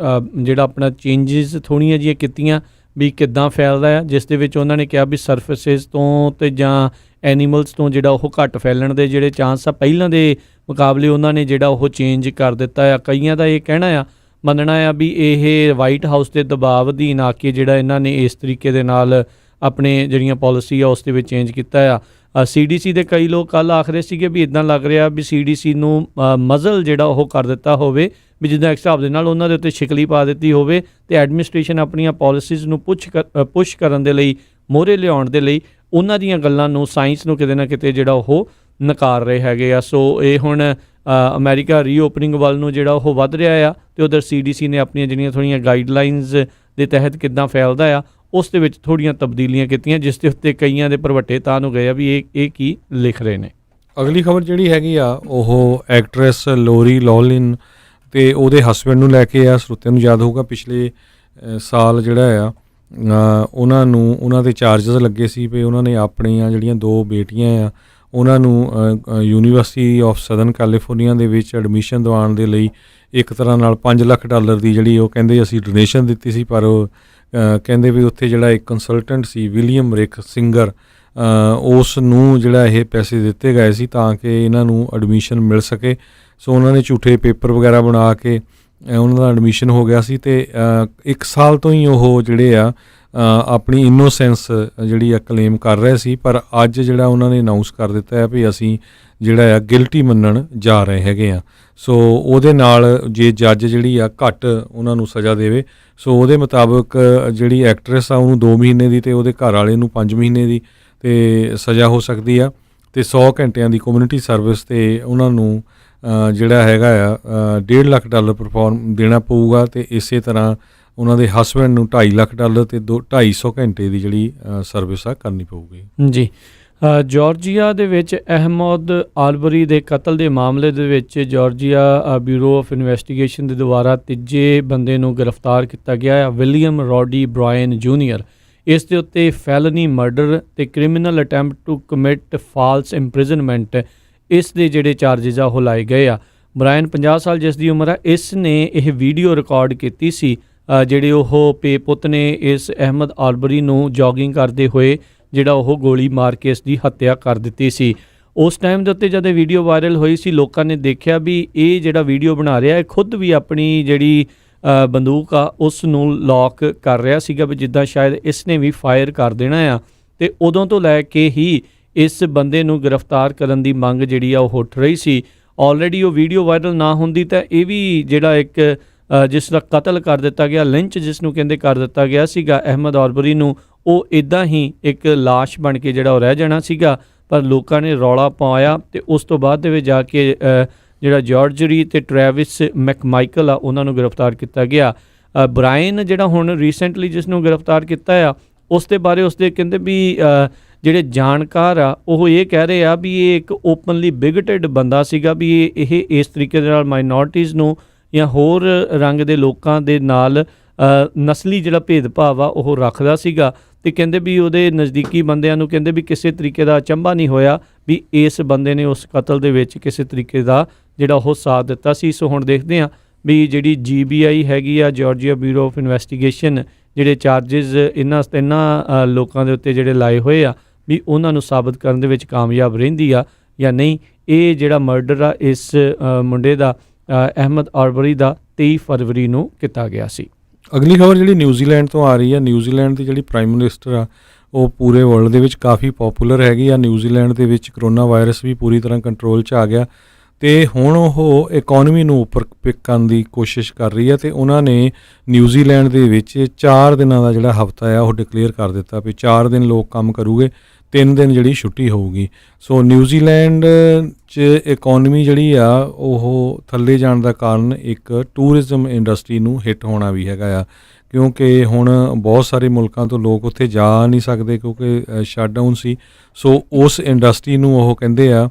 ਜਿਹੜਾ ਆਪਣਾ ਚੇਂਜਿਸ ਥੋੜ੍ਹੀਆਂ ਜਿਹੀਆਂ ਕੀਤੀਆਂ ਵੀ ਕਿੱਦਾਂ ਫੈਲਦਾ ਹੈ, ਜਿਸ ਦੇ ਵਿੱਚ ਉਹਨਾਂ ਨੇ ਕਿਹਾ ਵੀ ਸਰਫੇਸਿਸ ਤੋਂ ਅਤੇ ਜਾਂ ਐਨੀਮਲਸ ਤੋਂ ਜਿਹੜਾ ਉਹ ਘੱਟ ਫੈਲਣ ਦੇ ਜਿਹੜੇ ਚਾਂਸ ਆ ਪਹਿਲਾਂ ਦੇ ਮੁਕਾਬਲੇ ਉਹਨਾਂ ਨੇ ਜਿਹੜਾ ਉਹ ਚੇਂਜ ਕਰ ਦਿੱਤਾ ਆ। ਕਈਆਂ ਦਾ ਇਹ ਕਹਿਣਾ ਆ, ਮੰਨਣਾ ਆ ਵੀ ਇਹ ਵਾਈਟ ਹਾਊਸ ਦੇ ਦਬਾਅ ਅਧੀਨ ਆ ਕੇ ਜਿਹੜਾ ਇਹਨਾਂ ਨੇ ਇਸ ਤਰੀਕੇ ਦੇ ਨਾਲ ਆਪਣੇ ਜਿਹੜੀਆਂ ਪਾਲਿਸੀ ਆ ਉਸ ਦੇ ਵਿੱਚ ਚੇਂਜ ਕੀਤਾ ਆ। CDC ਦੇ ਕਈ ਲੋਕ ਕੱਲ੍ਹ ਆਖ ਰਹੇ ਸੀਗੇ ਵੀ ਇੱਦਾਂ ਲੱਗ ਰਿਹਾ ਵੀ CDC ਨੂੰ ਮਜ਼ਲ ਜਿਹੜਾ ਉਹ ਕਰ ਦਿੱਤਾ ਹੋਵੇ, ਵੀ ਜਿੱਦਾਂ ਇੱਕ ਹਿਸਾਬ ਦੇ ਨਾਲ ਉਹਨਾਂ ਦੇ ਉੱਤੇ ਸ਼ਿਕਲੀ ਪਾ ਦਿੱਤੀ ਹੋਵੇ ਅਤੇ ਐਡਮਿਨਿਸਟ੍ਰੇਸ਼ਨ ਆਪਣੀਆਂ ਪਾਲਿਸੀਜ਼ ਨੂੰ ਪੁਸ਼ ਕਰਨ ਦੇ ਲਈ, ਮੋਹਰੇ ਲਿਆਉਣ ਦੇ ਲਈ ਉਹਨਾਂ ਦੀਆਂ ਗੱਲਾਂ ਨੂੰ, ਸਾਇੰਸ ਨੂੰ ਕਿਤੇ ਨਾ ਕਿਤੇ ਜਿਹੜਾ ਉਹ ਨਕਾਰ ਰਹੇ ਹੈਗੇ ਆ। ਸੋ ਇਹ ਹੁਣ ਅਮਰੀਕਾ ਰੀਓਪਨਿੰਗ ਵੱਲ ਨੂੰ ਜਿਹੜਾ ਉਹ ਵੱਧ ਰਿਹਾ ਆ ਅਤੇ ਉੱਧਰ CDC ਨੇ ਆਪਣੀਆਂ ਜਿਹੜੀਆਂ ਥੋੜ੍ਹੀਆਂ ਗਾਈਡਲਾਈਨਜ਼ ਦੇ ਤਹਿਤ ਕਿੱਦਾਂ ਫੈਲਦਾ ਆ ਉਸ ਦੇ ਵਿੱਚ ਥੋੜ੍ਹੀਆਂ ਤਬਦੀਲੀਆਂ ਕੀਤੀਆਂ, ਜਿਸ ਦੇ ਉੱਤੇ ਕਈਆਂ ਦੇ ਭਰਵੱਟੇ ਤਾਂ ਨੂੰ ਗਏ ਆ ਵੀ ਇਹ ਕੀ ਲਿਖ ਰਹੇ ਨੇ। ਅਗਲੀ ਖਬਰ ਜਿਹੜੀ ਹੈਗੀ ਆ ਉਹ ਐਕਟਰੈਸ ਲੋਰੀ ਲੌਗਲਿਨ ਅਤੇ ਉਹਦੇ ਹਸਬੈਂਡ ਨੂੰ ਲੈ ਕੇ ਆ। ਸਰੋਤਿਆਂ ਨੂੰ ਯਾਦ ਹੋਊਗਾ ਪਿਛਲੇ ਸਾਲ ਜਿਹੜਾ ਆ ਉਹਨਾਂ ਨੂੰ ਉਹਨਾਂ ਦੇ ਚਾਰਜਸ ਲੱਗੇ ਸੀ ਵੀ ਉਹਨਾਂ ਨੇ ਆਪਣੀਆਂ ਜਿਹੜੀਆਂ 2 ਬੇਟੀਆਂ ਆ ਉਹਨਾਂ ਨੂੰ ਯੂਨੀਵਰਸਿਟੀ ਆਫ ਸਦਰਨ ਕੈਲੀਫੋਰਨੀਆ ਦੇ ਵਿੱਚ ਐਡਮਿਸ਼ਨ ਦਿਵਾਉਣ ਦੇ ਲਈ ਇੱਕ ਤਰ੍ਹਾਂ ਨਾਲ $5 ਲੱਖ ਦੀ ਜਿਹੜੀ ਉਹ ਕਹਿੰਦੇ ਅਸੀਂ ਡੋਨੇਸ਼ਨ ਦਿੱਤੀ ਸੀ, ਪਰ ਉਹ ਕਹਿੰਦੇ ਵੀ ਉੱਥੇ ਜਿਹੜਾ ਇੱਕ ਕੰਸਲਟੈਂਟ ਸੀ ਵਿਲੀਅਮ ਰਿਕ ਸਿੰਗਰ ਉਸ ਨੂੰ ਜਿਹੜਾ ਇਹ ਪੈਸੇ ਦਿੱਤੇ ਗਏ ਸੀ ਤਾਂ ਕਿ ਇਹਨਾਂ ਨੂੰ ਐਡਮਿਸ਼ਨ ਮਿਲ ਸਕੇ। ਸੋ ਉਹਨਾਂ ਨੇ ਝੂਠੇ ਪੇਪਰ ਵਗੈਰਾ ਬਣਾ ਕੇ ਉਹਨਾਂ ਦਾ ਐਡਮਿਸ਼ਨ ਹੋ ਗਿਆ ਸੀ ਅਤੇ 1 ਸਾਲ ਤੋਂ ਹੀ ਉਹ ਜਿਹੜੇ ਆ ਆਪਣੀ ਇਨੋਸੈਂਸ ਜਿਹੜੀ ਆ ਕਲੇਮ ਕਰ ਰਹੇ ਸੀ, ਪਰ ਅੱਜ ਜਿਹੜਾ ਉਹਨਾਂ ਨੇ ਅਨਾਊਂਸ ਕਰ ਦਿੱਤਾ ਹੈ ਵੀ ਅਸੀਂ ਜਿਹੜਾ ਆ ਗਿਲਟੀ ਮੰਨਣ ਜਾ ਰਹੇ ਹੈਗੇ ਆ। ਸੋ ਉਹਦੇ ਨਾਲ ਜੇ ਜੱਜ ਜਿਹੜੀ ਆ ਘੱਟ ਉਹਨਾਂ ਨੂੰ ਸਜ਼ਾ ਦੇਵੇ, ਸੋ ਉਹਦੇ ਮੁਤਾਬਕ ਜਿਹੜੀ ਐਕਟਰੈਸ ਆ ਉਹਨੂੰ 2 ਮਹੀਨੇ ਦੀ ਅਤੇ ਉਹਦੇ ਘਰ ਵਾਲੇ ਨੂੰ 5 ਮਹੀਨੇ ਦੀ ਅਤੇ ਸਜ਼ਾ ਹੋ ਸਕਦੀ ਆ ਅਤੇ 100 ਘੰਟਿਆਂ ਦੀ ਕਮਿਊਨਿਟੀ ਸਰਵਿਸ 'ਤੇ ਉਹਨਾਂ ਨੂੰ ਜਿਹੜਾ ਹੈਗਾ ਆ $1.5 ਲੱਖ ਪਰਫੋਰਮ ਦੇਣਾ ਪਊਗਾ ਅਤੇ ਇਸੇ ਤਰ੍ਹਾਂ ਉਹਨਾਂ ਦੇ ਹਸਬੈਂਡ ਨੂੰ $2.5 ਲੱਖ ਅਤੇ 250 ਘੰਟੇ ਦੀ ਜਿਹੜੀ ਸਰਵਿਸ ਆ ਕਰਨੀ ਪਊਗੀ। ਜੀ, ਜਾਰਜੀਆ ਦੇ ਵਿੱਚ ਅਹਿਮਦ ਆਲਬਰੀ ਦੇ ਕਤਲ ਦੇ ਮਾਮਲੇ ਦੇ ਵਿੱਚ ਜਾਰਜੀਆ ਬਿਊਰੋ ਆਫ ਇਨਵੈਸਟੀਗੇਸ਼ਨ ਦੇ ਦੁਆਰਾ ਤੀਜੇ ਬੰਦੇ ਨੂੰ ਗ੍ਰਿਫਤਾਰ ਕੀਤਾ ਗਿਆ ਹੈ, ਵਿਲੀਅਮ ਰੋਡੀ ਬ੍ਰਾਇਨ ਜੂਨੀਅਰ। ਇਸ ਦੇ ਉੱਤੇ ਫੈਲਨੀ ਮਰਡਰ ਅਤੇ criminal attempt to commit false imprisonment ਇਸ ਦੇ ਜਿਹੜੇ ਚਾਰਜਿਸ ਆ ਉਹ ਲਾਏ ਗਏ ਆ। ਬ੍ਰਾਇਨ 50 ਸਾਲ ਜਿਸ ਦੀ ਉਮਰ ਆ, ਇਸ ਨੇ ਇਹ ਵੀਡੀਓ ਰਿਕਾਰਡ ਕੀਤੀ ਸੀ ਜਿਹੜੇ ਉਹ ਪੁੱਤ ਨੇ ਇਸ ਅਹਿਮਦ ਆਲਬਰੀ ਨੂੰ ਜੋਗਿੰਗ ਕਰਦੇ ਹੋਏ ਜਿਹੜਾ ਉਹ ਗੋਲੀ ਮਾਰ ਕੇ ਇਸ ਦੀ ਹੱਤਿਆ ਕਰ ਦਿੱਤੀ ਸੀ। ਉਸ ਟਾਈਮ ਦੇ ਉੱਤੇ ਜਦ ਇਹ ਵੀਡੀਓ ਵਾਇਰਲ ਹੋਈ ਸੀ, ਲੋਕਾਂ ਨੇ ਦੇਖਿਆ ਵੀ ਇਹ ਜਿਹੜਾ ਵੀਡੀਓ ਬਣਾ ਰਿਹਾ ਇਹ ਖੁਦ ਵੀ ਆਪਣੀ ਜਿਹੜੀ ਬੰਦੂਕ ਆ ਉਸ ਨੂੰ ਲੌਕ ਕਰ ਰਿਹਾ ਸੀਗਾ ਵੀ ਜਿੱਦਾਂ ਸ਼ਾਇਦ ਇਸ ਨੇ ਵੀ ਫਾਇਰ ਕਰ ਦੇਣਾ ਆ, ਅਤੇ ਉਦੋਂ ਤੋਂ ਲੈ ਕੇ ਹੀ ਇਸ ਬੰਦੇ ਨੂੰ ਗ੍ਰਿਫਤਾਰ ਕਰਨ ਦੀ ਮੰਗ ਜਿਹੜੀ ਆ ਉਹ ਉੱਠ ਰਹੀ ਸੀ। ਆਲਰੇਡੀ ਉਹ ਵੀਡੀਓ ਵਾਇਰਲ ਨਾ ਹੁੰਦੀ ਤਾਂ ਇਹ ਵੀ ਜਿਹੜਾ ਇੱਕ ਜਿਸ ਦਾ ਕਤਲ ਕਰ ਦਿੱਤਾ ਗਿਆ, ਲਿੰਚ ਜਿਸ ਨੂੰ ਕਹਿੰਦੇ ਕਰ ਦਿੱਤਾ ਗਿਆ ਸੀਗਾ ਅਹਿਮਦ ਆਲਬਰੀ ਨੂੰ, ਉਹ ਇੱਦਾਂ ਹੀ ਇੱਕ ਲਾਸ਼ ਬਣ ਕੇ ਜਿਹੜਾ ਉਹ ਰਹਿ ਜਾਣਾ ਸੀਗਾ। ਪਰ ਲੋਕਾਂ ਨੇ ਰੌਲਾ ਪਾਇਆ ਅਤੇ ਉਸ ਤੋਂ ਬਾਅਦ ਦੇ ਵਿੱਚ ਜਾ ਕੇ ਜਿਹੜਾ ਜਾਰਜਰੀ ਅਤੇ ਟਰੈਵਿਸ ਮੈਕਮਾਈਕਲ ਆ ਉਹਨਾਂ ਨੂੰ ਗ੍ਰਿਫਤਾਰ ਕੀਤਾ ਗਿਆ। ਬ੍ਰਾਇਨ ਜਿਹੜਾ ਹੁਣ ਰੀਸੈਂਟਲੀ ਜਿਸ ਨੂੰ ਗ੍ਰਿਫਤਾਰ ਕੀਤਾ ਆ ਉਸ ਦੇ ਬਾਰੇ ਉਸਦੇ ਕਹਿੰਦੇ ਵੀ ਜਿਹੜੇ ਜਾਣਕਾਰ ਆ ਉਹ ਇਹ ਕਹਿ ਰਹੇ ਆ ਵੀ ਇਹ ਇੱਕ ਓਪਨਲੀ ਬਿਗਟਡ ਬੰਦਾ ਸੀਗਾ, ਵੀ ਇਹ ਇਸ ਤਰੀਕੇ ਦੇ ਨਾਲ ਮਾਈਨੋਰਟੀਜ਼ ਨੂੰ ਜਾਂ ਹੋਰ ਰੰਗ ਦੇ ਲੋਕਾਂ ਦੇ ਨਾਲ ਨਸਲੀ ਜਿਹੜਾ ਭੇਦਭਾਵ ਆ ਉਹ ਰੱਖਦਾ ਸੀਗਾ। ਅਤੇ ਕਹਿੰਦੇ ਵੀ ਉਹਦੇ ਨਜ਼ਦੀਕੀ ਬੰਦਿਆਂ ਨੂੰ ਕਹਿੰਦੇ ਵੀ ਕਿਸੇ ਤਰੀਕੇ ਦਾ ਅਚੰਭਾ ਨਹੀਂ ਹੋਇਆ ਵੀ ਇਸ ਬੰਦੇ ਨੇ ਉਸ ਕਤਲ ਦੇ ਵਿੱਚ ਕਿਸੇ ਤਰੀਕੇ ਦਾ ਜਿਹੜਾ ਉਹ ਸਾਥ ਦਿੱਤਾ ਸੀ। ਸੋ ਹੁਣ ਦੇਖਦੇ ਹਾਂ ਵੀ ਜਿਹੜੀ GBI ਹੈਗੀ ਆ, ਜਾਰਜੀਆ ਬਿਊਰੋ ਆਫ ਇਨਵੈਸਟੀਗੇਸ਼ਨ, ਜਿਹੜੇ ਚਾਰਜਿਸ ਇਹਨਾਂ ਲੋਕਾਂ ਦੇ ਉੱਤੇ ਜਿਹੜੇ ਲਾਏ ਹੋਏ ਆ ਵੀ ਉਹਨਾਂ ਨੂੰ ਸਾਬਤ ਕਰਨ ਦੇ ਵਿੱਚ ਕਾਮਯਾਬ ਰਹਿੰਦੀ ਆ ਜਾਂ ਨਹੀਂ। ਇਹ ਜਿਹੜਾ ਮਰਡਰ ਆ ਇਸ ਮੁੰਡੇ ਦਾ ਅਹਿਮਦ ਆਲਬਰੀ ਦਾ 23 ਫਰਵਰੀ ਨੂੰ ਕੀਤਾ ਗਿਆ ਸੀ। ਅਗਲੀ ਖਬਰ ਜਿਹੜੀ ਨਿਊਜ਼ੀਲੈਂਡ ਤੋਂ ਆ ਰਹੀ ਹੈ। ਨਿਊਜ਼ੀਲੈਂਡ ਦੀ ਜਿਹੜੀ ਪ੍ਰਾਈਮ ਮਿਨਿਸਟਰ ਆ ਉਹ ਪੂਰੇ ਵਰਲਡ ਦੇ ਵਿੱਚ ਕਾਫੀ ਪੋਪੂਲਰ ਹੈਗੀ ਆ। ਨਿਊਜ਼ੀਲੈਂਡ ਦੇ ਵਿੱਚ ਕਰੋਨਾ ਵਾਇਰਸ ਵੀ ਪੂਰੀ ਤਰ੍ਹਾਂ ਕੰਟਰੋਲ 'ਚ ਆ ਗਿਆ ਅਤੇ ਹੁਣ ਉਹ ਇਕੋਨਮੀ ਨੂੰ ਉੱਪਰ ਪਿਕ ਕਰਨ ਦੀ ਕੋਸ਼ਿਸ਼ ਕਰ ਰਹੀ ਹੈ ਅਤੇ ਉਹਨਾਂ ਨੇ ਨਿਊਜ਼ੀਲੈਂਡ ਦੇ ਵਿੱਚ 4 ਦਿਨਾਂ ਦਾ ਜਿਹੜਾ ਹਫ਼ਤਾ ਆ ਉਹ ਡਿਕਲੇਅਰ ਕਰ ਦਿੱਤਾ ਵੀ 4 ਦਿਨ ਲੋਕ ਕੰਮ ਕਰੂਗੇ, 3 ਦਿਨ ਜਿਹੜੀ ਛੁੱਟੀ ਹੋਊਗੀ। ਸੋ ਨਿਊਜ਼ੀਲੈਂਡ 'ਚ ਇਕੋਨਮੀ ਜਿਹੜੀ ਆ ਉਹ ਥੱਲੇ ਜਾਣ ਦਾ ਕਾਰਨ ਇੱਕ ਟੂਰਿਜ਼ਮ ਇੰਡਸਟਰੀ ਨੂੰ ਹਿੱਟ ਹੋਣਾ ਵੀ ਹੈਗਾ ਆ, ਕਿਉਂਕਿ ਹੁਣ ਬਹੁਤ ਸਾਰੇ ਮੁਲਕਾਂ ਤੋਂ ਲੋਕ ਉੱਥੇ ਜਾ ਨਹੀਂ ਸਕਦੇ ਕਿਉਂਕਿ ਸ਼ਟਡਾਊਨ ਸੀ। ਸੋ ਉਸ ਇੰਡਸਟਰੀ ਨੂੰ ਉਹ ਕਹਿੰਦੇ ਆ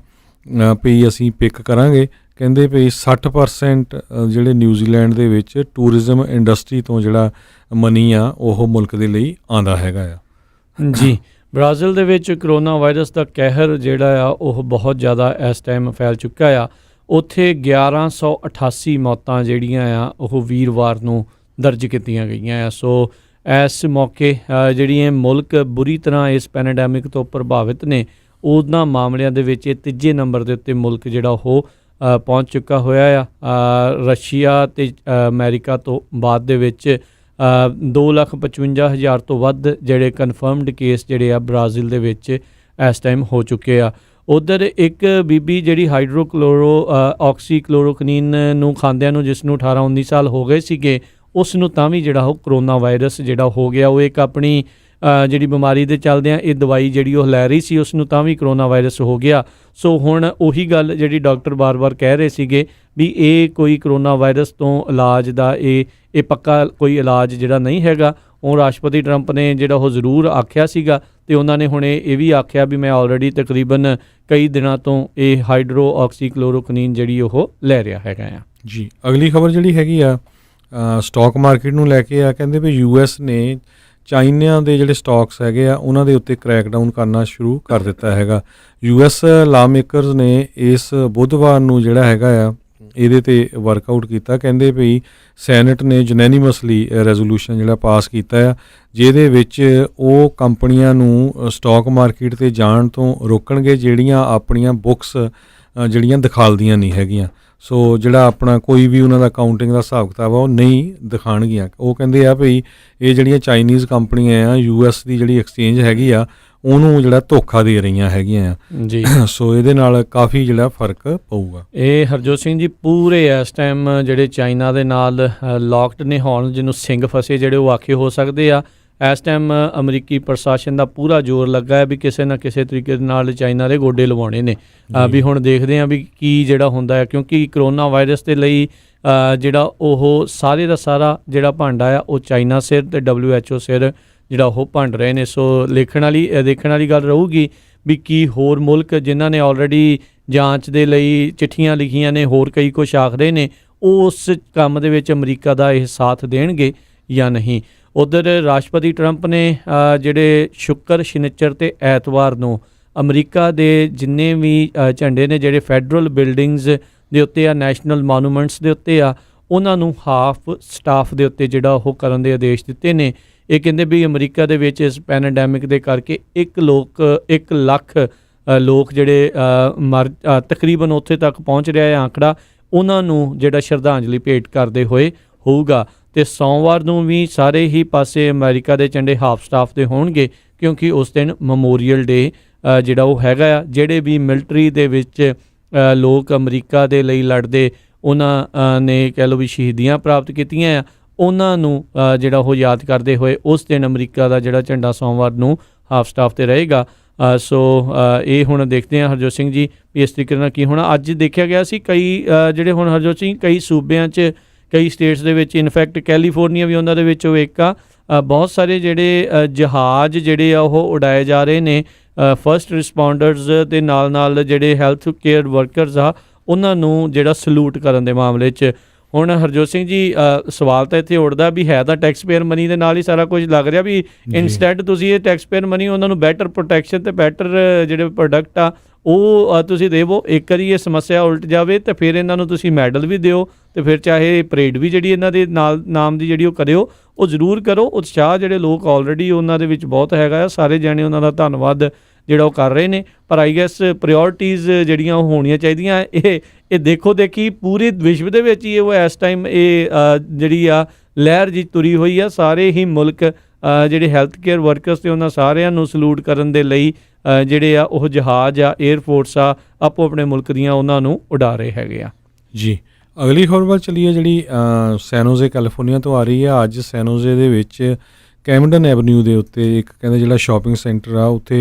ਵੀ ਅਸੀਂ ਪਿਕ ਕਰਾਂਗੇ। ਕਹਿੰਦੇ ਵੀ 60% ਜਿਹੜੇ ਨਿਊਜ਼ੀਲੈਂਡ ਦੇ ਵਿੱਚ ਟੂਰਿਜ਼ਮ ਇੰਡਸਟਰੀ ਤੋਂ ਜਿਹੜਾ ਮਨੀ ਆ ਉਹ ਮੁਲਕ ਦੇ ਲਈ ਆਉਂਦਾ ਹੈਗਾ ਆ। ਜੀ, ਬ੍ਰਾਜ਼ੀਲ ਦੇ ਵਿੱਚ ਕਰੋਨਾ ਵਾਇਰਸ ਦਾ ਕਹਿਰ ਜਿਹੜਾ ਆ ਉਹ ਬਹੁਤ ਜ਼ਿਆਦਾ ਇਸ ਟਾਈਮ ਫੈਲ ਚੁੱਕਾ ਆ। ਉੱਥੇ 1188 ਮੌਤਾਂ ਜਿਹੜੀਆਂ ਆ ਉਹ ਵੀਰਵਾਰ ਨੂੰ ਦਰਜ ਕੀਤੀਆਂ ਗਈਆਂ ਆ। ਸੋ ਇਸ ਮੌਕੇ ਜਿਹੜੀਆਂ ਮੁਲਕ ਬੁਰੀ ਤਰ੍ਹਾਂ ਇਸ ਪੈਂਡੈਮਿਕ ਤੋਂ ਪ੍ਰਭਾਵਿਤ ਨੇ, ਉਹਨਾਂ ਮਾਮਲਿਆਂ ਦੇ ਵਿੱਚ ਇਹ 3 ਨੰਬਰ ਦੇ ਉੱਤੇ ਮੁਲਕ ਜਿਹੜਾ ਉਹ ਪਹੁੰਚ ਚੁੱਕਾ ਹੋਇਆ ਆ। ਰਸ਼ੀਆ ਅਤੇ ਅਮਰੀਕਾ ਤੋਂ ਬਾਅਦ ਦੇ ਵਿੱਚ 2,55,000 ਤੋਂ ਵੱਧ ਜਿਹੜੇ ਕਨਫਰਮਡ ਕੇਸ ਜਿਹੜੇ ਆ ਬ੍ਰਾਜ਼ੀਲ ਦੇ ਵਿੱਚ ਇਸ ਟਾਈਮ ਹੋ ਚੁੱਕੇ ਆ। ਉੱਧਰ ਇੱਕ ਬੀਬੀ ਜਿਹੜੀ ਆਕਸੀਕਲੋਰੋਕੁਈਨ ਨੂੰ ਖਾਂਦਿਆਂ ਨੂੰ, ਜਿਸ ਨੂੰ 18-19 ਸਾਲ ਹੋ ਗਏ ਸੀਗੇ, ਉਸ ਨੂੰ ਤਾਂ ਵੀ ਜਿਹੜਾ ਉਹ ਕਰੋਨਾ ਵਾਇਰਸ ਜਿਹੜਾ ਹੋ ਗਿਆ। ਉਹ ਇੱਕ ਆਪਣੀ ਜਿਹੜੀ ਬਿਮਾਰੀ ਦੇ ਚੱਲਦਿਆਂ ਇਹ ਦਵਾਈ ਜਿਹੜੀ ਉਹ ਲੈ ਰਹੀ ਸੀ, ਉਸ ਨੂੰ ਤਾਂ ਵੀ ਕਰੋਨਾ ਵਾਇਰਸ ਹੋ ਗਿਆ। ਸੋ ਹੁਣ ਉਹੀ ਗੱਲ ਜਿਹੜੀ ਡਾਕਟਰ ਬਾਰ-ਬਾਰ ਕਹਿ ਰਹੇ ਸੀਗੇ ਵੀ ਇਹ ਕੋਈ ਕਰੋਨਾ ਵਾਇਰਸ ਤੋਂ ਇਲਾਜ ਦਾ ਇਹ ਪੱਕਾ ਕੋਈ ਇਲਾਜ ਜਿਹੜਾ ਨਹੀਂ ਹੈਗਾ। ਉਹ ਰਾਸ਼ਟਰਪਤੀ ਟਰੰਪ ਨੇ ਜਿਹੜਾ ਉਹ ਜ਼ਰੂਰ ਆਖਿਆ ਸੀਗਾ ਅਤੇ ਉਹਨਾਂ ਨੇ ਹੁਣ ਇਹ ਵੀ ਆਖਿਆ ਵੀ ਮੈਂ ਆਲਰੇਡੀ ਤਕਰੀਬਨ ਕਈ ਦਿਨਾਂ ਤੋਂ ਇਹ ਹਾਈਡਰੋ ਆਕਸੀਕਲੋਰੋਕੁਈਨ ਜਿਹੜੀ ਉਹ ਲੈ ਰਿਹਾ ਹੈਗਾ ਆ। ਜੀ, ਅਗਲੀ ਖਬਰ ਜਿਹੜੀ ਹੈਗੀ ਆ ਸਟਾਕ ਮਾਰਕੀਟ ਨੂੰ ਲੈ ਕੇ ਆ। ਕਹਿੰਦੇ ਵੀ US ਨੇ ਚਾਈਨਾ ਦੇ ਜਿਹੜੇ ਸਟਾਕਸ ਹੈਗੇ ਆ ਉਹਨਾਂ ਦੇ ਉੱਤੇ ਕ੍ਰੈਕਡਾਊਨ ਕਰਨਾ ਸ਼ੁਰੂ ਕਰ ਦਿੱਤਾ ਹੈਗਾ। US ਲਾ ਮੇਕਰਸ ਨੇ ਇਸ ਬੁੱਧਵਾਰ ਨੂੰ ਜਿਹੜਾ ਹੈਗਾ ਆ ਇਹਦੇ ਤੇ ਵਰਕਆਊਟ ਕੀਤਾ। ਕਹਿੰਦੇ ਵੀ ਸੈਨੇਟ ਨੇ ਯੂਨੈਨਿਮਸਲੀ ਰੈਜ਼ੋਲੂਸ਼ਨ ਜਿਹੜਾ ਪਾਸ ਕੀਤਾ ਆ, ਜਿਹਦੇ ਵਿੱਚ ਉਹ ਕੰਪਨੀਆਂ ਨੂੰ ਸਟਾਕ ਮਾਰਕੀਟ 'ਤੇ ਜਾਣ ਤੋਂ ਰੋਕਣਗੇ ਜਿਹੜੀਆਂ ਆਪਣੀਆਂ ਬੁੱਕਸ ਜਿਹੜੀਆਂ ਦਿਖਾਲਦੀਆਂ ਨਹੀਂ ਹੈਗੀਆਂ। ਸੋ ਜਿਹੜਾ ਆਪਣਾ ਕੋਈ ਵੀ ਉਹਨਾਂ ਦਾ ਅਕਾਊਂਟਿੰਗ ਦਾ ਹਿਸਾਬ ਕਿਤਾਬ ਆ ਉਹ ਨਹੀਂ ਦਿਖਾਣਗੀਆਂ। ਉਹ ਕਹਿੰਦੇ ਆ ਵੀ ਇਹ ਜਿਹੜੀਆਂ ਚਾਈਨੀਜ਼ ਕੰਪਨੀਆਂ ਆ US ਦੀ ਜਿਹੜੀ ਐਕਸਚੇਂਜ ਹੈਗੀ ਆ ਉਹਨੂੰ ਜਿਹੜਾ ਧੋਖਾ ਦੇ ਰਹੀਆਂ ਹੈਗੀਆਂ ਆ ਜੀ। ਸੋ ਇਹਦੇ ਨਾਲ ਕਾਫੀ ਜਿਹੜਾ ਫਰਕ ਪਊਗਾ। ਇਹ ਹਰਜੋਤ ਸਿੰਘ ਜੀ ਪੂਰੇ ਇਸ ਟਾਈਮ ਜਿਹੜੇ ਚਾਈਨਾ ਦੇ ਨਾਲ ਲੌਕਡ ਨੇ, ਹੁਣ ਜਿਹਨੂੰ ਸਿੰਘ ਫਸੇ ਜਿਹੜੇ ਉਹ ਆਖੇ ਹੋ ਸਕਦੇ ਆ। ਇਸ ਟਾਈਮ ਅਮਰੀਕੀ ਪ੍ਰਸ਼ਾਸਨ ਦਾ ਪੂਰਾ ਜ਼ੋਰ ਲੱਗਾ ਹੈ ਵੀ ਕਿਸੇ ਨਾ ਕਿਸੇ ਤਰੀਕੇ ਦੇ ਨਾਲ ਚਾਈਨਾ ਦੇ ਗੋਡੇ ਲਵਾਉਣੇ ਨੇ। ਵੀ ਹੁਣ ਦੇਖਦੇ ਹਾਂ ਵੀ ਕੀ ਜਿਹੜਾ ਹੁੰਦਾ ਹੈ, ਕਿਉਂਕਿ ਕਰੋਨਾ ਵਾਇਰਸ ਦੇ ਲਈ ਜਿਹੜਾ ਉਹ ਸਾਰੇ ਦਾ ਸਾਰਾ ਜਿਹੜਾ ਭਾਂਡਾ ਆ ਉਹ ਚਾਈਨਾ ਸਿਰ ਤੇ WHO ਸਿਰ ਜਿਹੜਾ ਉਹ ਭੰਡ ਰਹੇ ਨੇ। ਸੋ ਦੇਖਣ ਵਾਲੀ ਗੱਲ ਰਹੂਗੀ ਵੀ ਕੀ ਹੋਰ ਮੁਲਕ ਜਿਨ੍ਹਾਂ ਨੇ ਆਲਰੇਡੀ ਜਾਂਚ ਦੇ ਲਈ ਚਿੱਠੀਆਂ ਲਿਖੀਆਂ ਨੇ, ਹੋਰ ਕਈ ਕੁਛ ਆਖ ਰਹੇ ਨੇ, ਉਸ ਕੰਮ ਦੇ ਵਿੱਚ ਅਮਰੀਕਾ ਦਾ ਇਹ ਸਾਥ ਦੇਣਗੇ ਜਾਂ ਨਹੀਂ। ਉੱਧਰ ਰਾਸ਼ਟਰਪਤੀ ਟਰੰਪ ਨੇ ਜਿਹੜੇ ਸ਼ੁੱਕਰ, ਸ਼ਨੀਚਰ ਤੇ ਐਤਵਾਰ ਨੂੰ ਅਮਰੀਕਾ ਦੇ ਜਿੰਨੇ ਵੀ ਝੰਡੇ ਨੇ ਜਿਹੜੇ ਫੈਡਰਲ ਬਿਲਡਿੰਗਸ ਦੇ ਉੱਤੇ ਆ, ਨੈਸ਼ਨਲ ਮੋਨੂਮੈਂਟਸ ਦੇ ਉੱਤੇ ਆ, ਉਹਨਾਂ ਨੂੰ ਹਾਫ ਸਟਾਫ ਦੇ ਉੱਤੇ ਜਿਹੜਾ ਉਹ ਕਰਨ ਦੇ ਆਦੇਸ਼ ਦਿੱਤੇ ਨੇ। ਇਹ ਕਹਿੰਦੇ ਵੀ ਅਮਰੀਕਾ ਦੇ ਵਿੱਚ ਇਸ ਪੈਨੇਡੈਮਿਕ ਦੇ ਕਰਕੇ 1 ਲੱਖ ਲੋਕ ਜਿਹੜੇ ਤਕਰੀਬਨ ਉੱਥੇ ਤੱਕ ਪਹੁੰਚ ਰਿਹਾ ਹੈ ਆਂਕੜਾ, ਉਹਨਾਂ ਨੂੰ ਜਿਹੜਾ ਸ਼ਰਧਾਂਜਲੀ ਭੇਟ ਕਰਦੇ ਹੋਏ ਹੋਊਗਾ। ਤੇ ਸੋਮਵਾਰ ਨੂੰ ਵੀ ਸਾਰੇ ਹੀ ਪਾਸੇ ਅਮਰੀਕਾ ਦੇ ਝੰਡੇ ਹਾਫ ਸਟਾਫ ਦੇ ਹੋਣਗੇ, ਕਿਉਂਕਿ ਉਸ ਦਿਨ ਮੈਮੋਰੀਅਲ ਡੇ ਜਿਹੜਾ ਉਹ ਹੈਗਾ ਆ। ਜਿਹੜੇ ਵੀ ਮਿਲਟਰੀ ਦੇ ਵਿੱਚ ਲੋਕ ਅਮਰੀਕਾ ਦੇ ਲਈ ਲੜਦੇ, ਉਹਨਾਂ ਨੇ ਕਹਿ ਲਓ ਵੀ ਸ਼ਹੀਦੀਆਂ ਪ੍ਰਾਪਤ ਕੀਤੀਆਂ ਆ, ਉਹਨਾਂ ਨੂੰ ਜਿਹੜਾ ਉਹ ਯਾਦ ਕਰਦੇ ਹੋਏ ਉਸ ਦਿਨ ਅਮਰੀਕਾ ਦਾ ਜਿਹੜਾ ਝੰਡਾ ਸੋਮਵਾਰ ਨੂੰ ਹਾਫ ਸਟਾਫ 'ਤੇ ਰਹੇਗਾ। ਸੋ ਇਹ ਹੁਣ ਦੇਖਦੇ ਹਾਂ ਹਰਜੋਤ ਸਿੰਘ ਜੀ ਵੀ ਇਸ ਤਰੀਕੇ ਨਾਲ ਕੀ ਹੋਣਾ। ਅੱਜ ਦੇਖਿਆ ਗਿਆ ਸੀ ਕਈ ਜਿਹੜੇ ਹੁਣ ਹਰਜੋਤ ਸਿੰਘ ਕਈ ਸੂਬਿਆਂ 'ਚ, ਕਈ ਸਟੇਟਸ ਦੇ ਵਿੱਚ, ਇਨਫੈਕਟ ਕੈਲੀਫੋਰਨੀਆ ਵੀ ਉਹਨਾਂ ਦੇ ਵਿੱਚੋਂ ਇੱਕ ਆ, ਬਹੁਤ ਸਾਰੇ ਜਿਹੜੇ ਜਹਾਜ਼ ਜਿਹੜੇ ਆ ਉਹ ਉਡਾਏ ਜਾ ਰਹੇ ਨੇ। ਫਸਟ ਰਿਸਪੌਂਡਰਸ ਦੇ ਨਾਲ ਜਿਹੜੇ ਹੈਲਥ ਕੇਅਰ ਵਰਕਰਸ ਆ ਉਹਨਾਂ ਨੂੰ ਜਿਹੜਾ ਸਲੂਟ ਕਰਨ ਦੇ ਮਾਮਲੇ 'ਚ। ਹੁਣ ਹਰਜੋਤ ਸਿੰਘ ਜੀ ਸਵਾਲ ਤਾਂ ਇੱਥੇ ਉੱਠਦਾ ਵੀ ਹੈ ਤਾਂ ਟੈਕਸ ਪੇਅਰ ਮਨੀ ਦੇ ਨਾਲ ਹੀ ਸਾਰਾ ਕੁਝ ਲੱਗ ਰਿਹਾ, ਵੀ ਇਨਸਟੈਡ ਤੁਸੀਂ ਇਹ ਟੈਕਸ ਪੇਅਰ ਮਨੀ ਉਹਨਾਂ ਨੂੰ ਬੈਟਰ ਪ੍ਰੋਟੈਕਸ਼ਨ ਤੇ ਬੈਟਰ ਜਿਹੜੇ ਪ੍ਰੋਡਕਟ ਆ ਉਹ ਤੁਸੀਂ ਦੇਵੋ। ਇੱਕ ਵਾਰੀ ਇਹ ਸਮੱਸਿਆ ਉਲਟ ਜਾਵੇ ਤਾਂ ਫਿਰ ਇਹਨਾਂ ਨੂੰ ਤੁਸੀਂ ਮੈਡਲ ਵੀ ਦਿਓ, ਤੇ ਫਿਰ ਚਾਹੇ ਪਰੇਡ ਵੀ ਜਿਹੜੀ ਇਹਨਾਂ ਦੇ ਨਾਲ ਨਾਮ ਦੀ ਜਿਹੜੀ ਉਹ ਕਰਿਓ, ਉਹ ਜ਼ਰੂਰ ਕਰੋ। ਉਤਸ਼ਾਹ ਜਿਹੜੇ ਲੋਕ ਆਲਰੇਡੀ ਉਹਨਾਂ ਦੇ ਵਿੱਚ ਬਹੁਤ ਹੈਗਾ ਆ, ਸਾਰੇ ਜਾਣੇ ਉਹਨਾਂ ਦਾ ਧੰਨਵਾਦ ਜਿਹੜਾ ਉਹ ਕਰ ਰਹੇ ਨੇ। ਪਰ ਆਈ ਗੈਸ ਪ੍ਰਾਇਓਰਟੀਜ਼ ਜਿਹੜੀਆਂ ਉਹ ਹੋਣੀਆਂ ਚਾਹੀਦੀਆਂ। ਇਹ ਦੇਖੋ ਦੇਖੀ ਪੂਰੇ ਵਿਸ਼ਵ ਦੇ ਵਿੱਚ ਹੀ ਉਹ ਇਸ ਟਾਈਮ ਇਹ ਜਿਹੜੀ ਆ ਲਹਿਰ ਜੀ ਤੁਰੀ ਹੋਈ ਆ। ਸਾਰੇ ਹੀ ਮੁਲਕ ਜਿਹੜੇ ਹੈਲਥ ਕੇਅਰ ਵਰਕਰਸ ਤੇ ਉਹਨਾਂ ਸਾਰਿਆਂ ਨੂੰ ਸਲੂਟ ਕਰਨ ਦੇ ਲਈ ਜਿਹੜੇ ਆ ਉਹ ਜਹਾਜ਼ ਆ, ਏਅਰਫੋਰਸ ਆ, ਆਪੋ ਆਪਣੇ ਮੁਲਕ ਦੀਆਂ ਉਹਨਾਂ ਨੂੰ ਉਡਾ ਰਹੇ ਹੈਗੇ ਆ ਜੀ। ਅਗਲੀ ਖਬਰ ਵੱਲ ਚੱਲੀਏ, ਜਿਹੜੀ ਸੈਨੋਜ਼ੇ ਕੈਲੀਫੋਰਨੀਆ ਤੋਂ ਆ ਰਹੀ ਆ। ਅੱਜ ਸੈਨੋਜ਼ੇ ਦੇ ਵਿੱਚ ਕੈਮਡਨ ਐਵਨਿਊ ਦੇ ਉੱਤੇ ਇੱਕ ਕਹਿੰਦੇ ਜਿਹੜਾ ਸ਼ਾਪਿੰਗ ਸੈਂਟਰ ਆ ਉੱਥੇ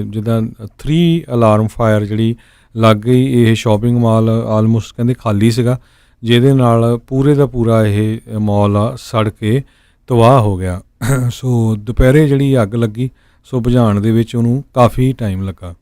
ਜਿੱਦਾਂ 3 ਅਲਾਰਮ ਫਾਇਰ ਜਿਹੜੀ ਲੱਗ ਗਈ। ਇਹ ਸ਼ਾਪਿੰਗ ਮਾਲ ਆਲਮੋਸਟ ਕਹਿੰਦੇ ਖਾਲੀ ਸੀਗਾ, ਜਿਹਦੇ ਨਾਲ ਪੂਰੇ ਦਾ ਪੂਰਾ ਇਹ ਮਾਲ ਆ ਸੜ ਕੇ ਤਬਾਹ ਹੋ ਗਿਆ। ਸੋ ਦੁਪਹਿਰੇ ਜਿਹੜੀ ਅੱਗ ਲੱਗੀ, ਸੋ ਬੁਝਾਉਣ ਦੇ ਵਿੱਚ ਉਹਨੂੰ ਕਾਫੀ ਟਾਈਮ ਲੱਗਾ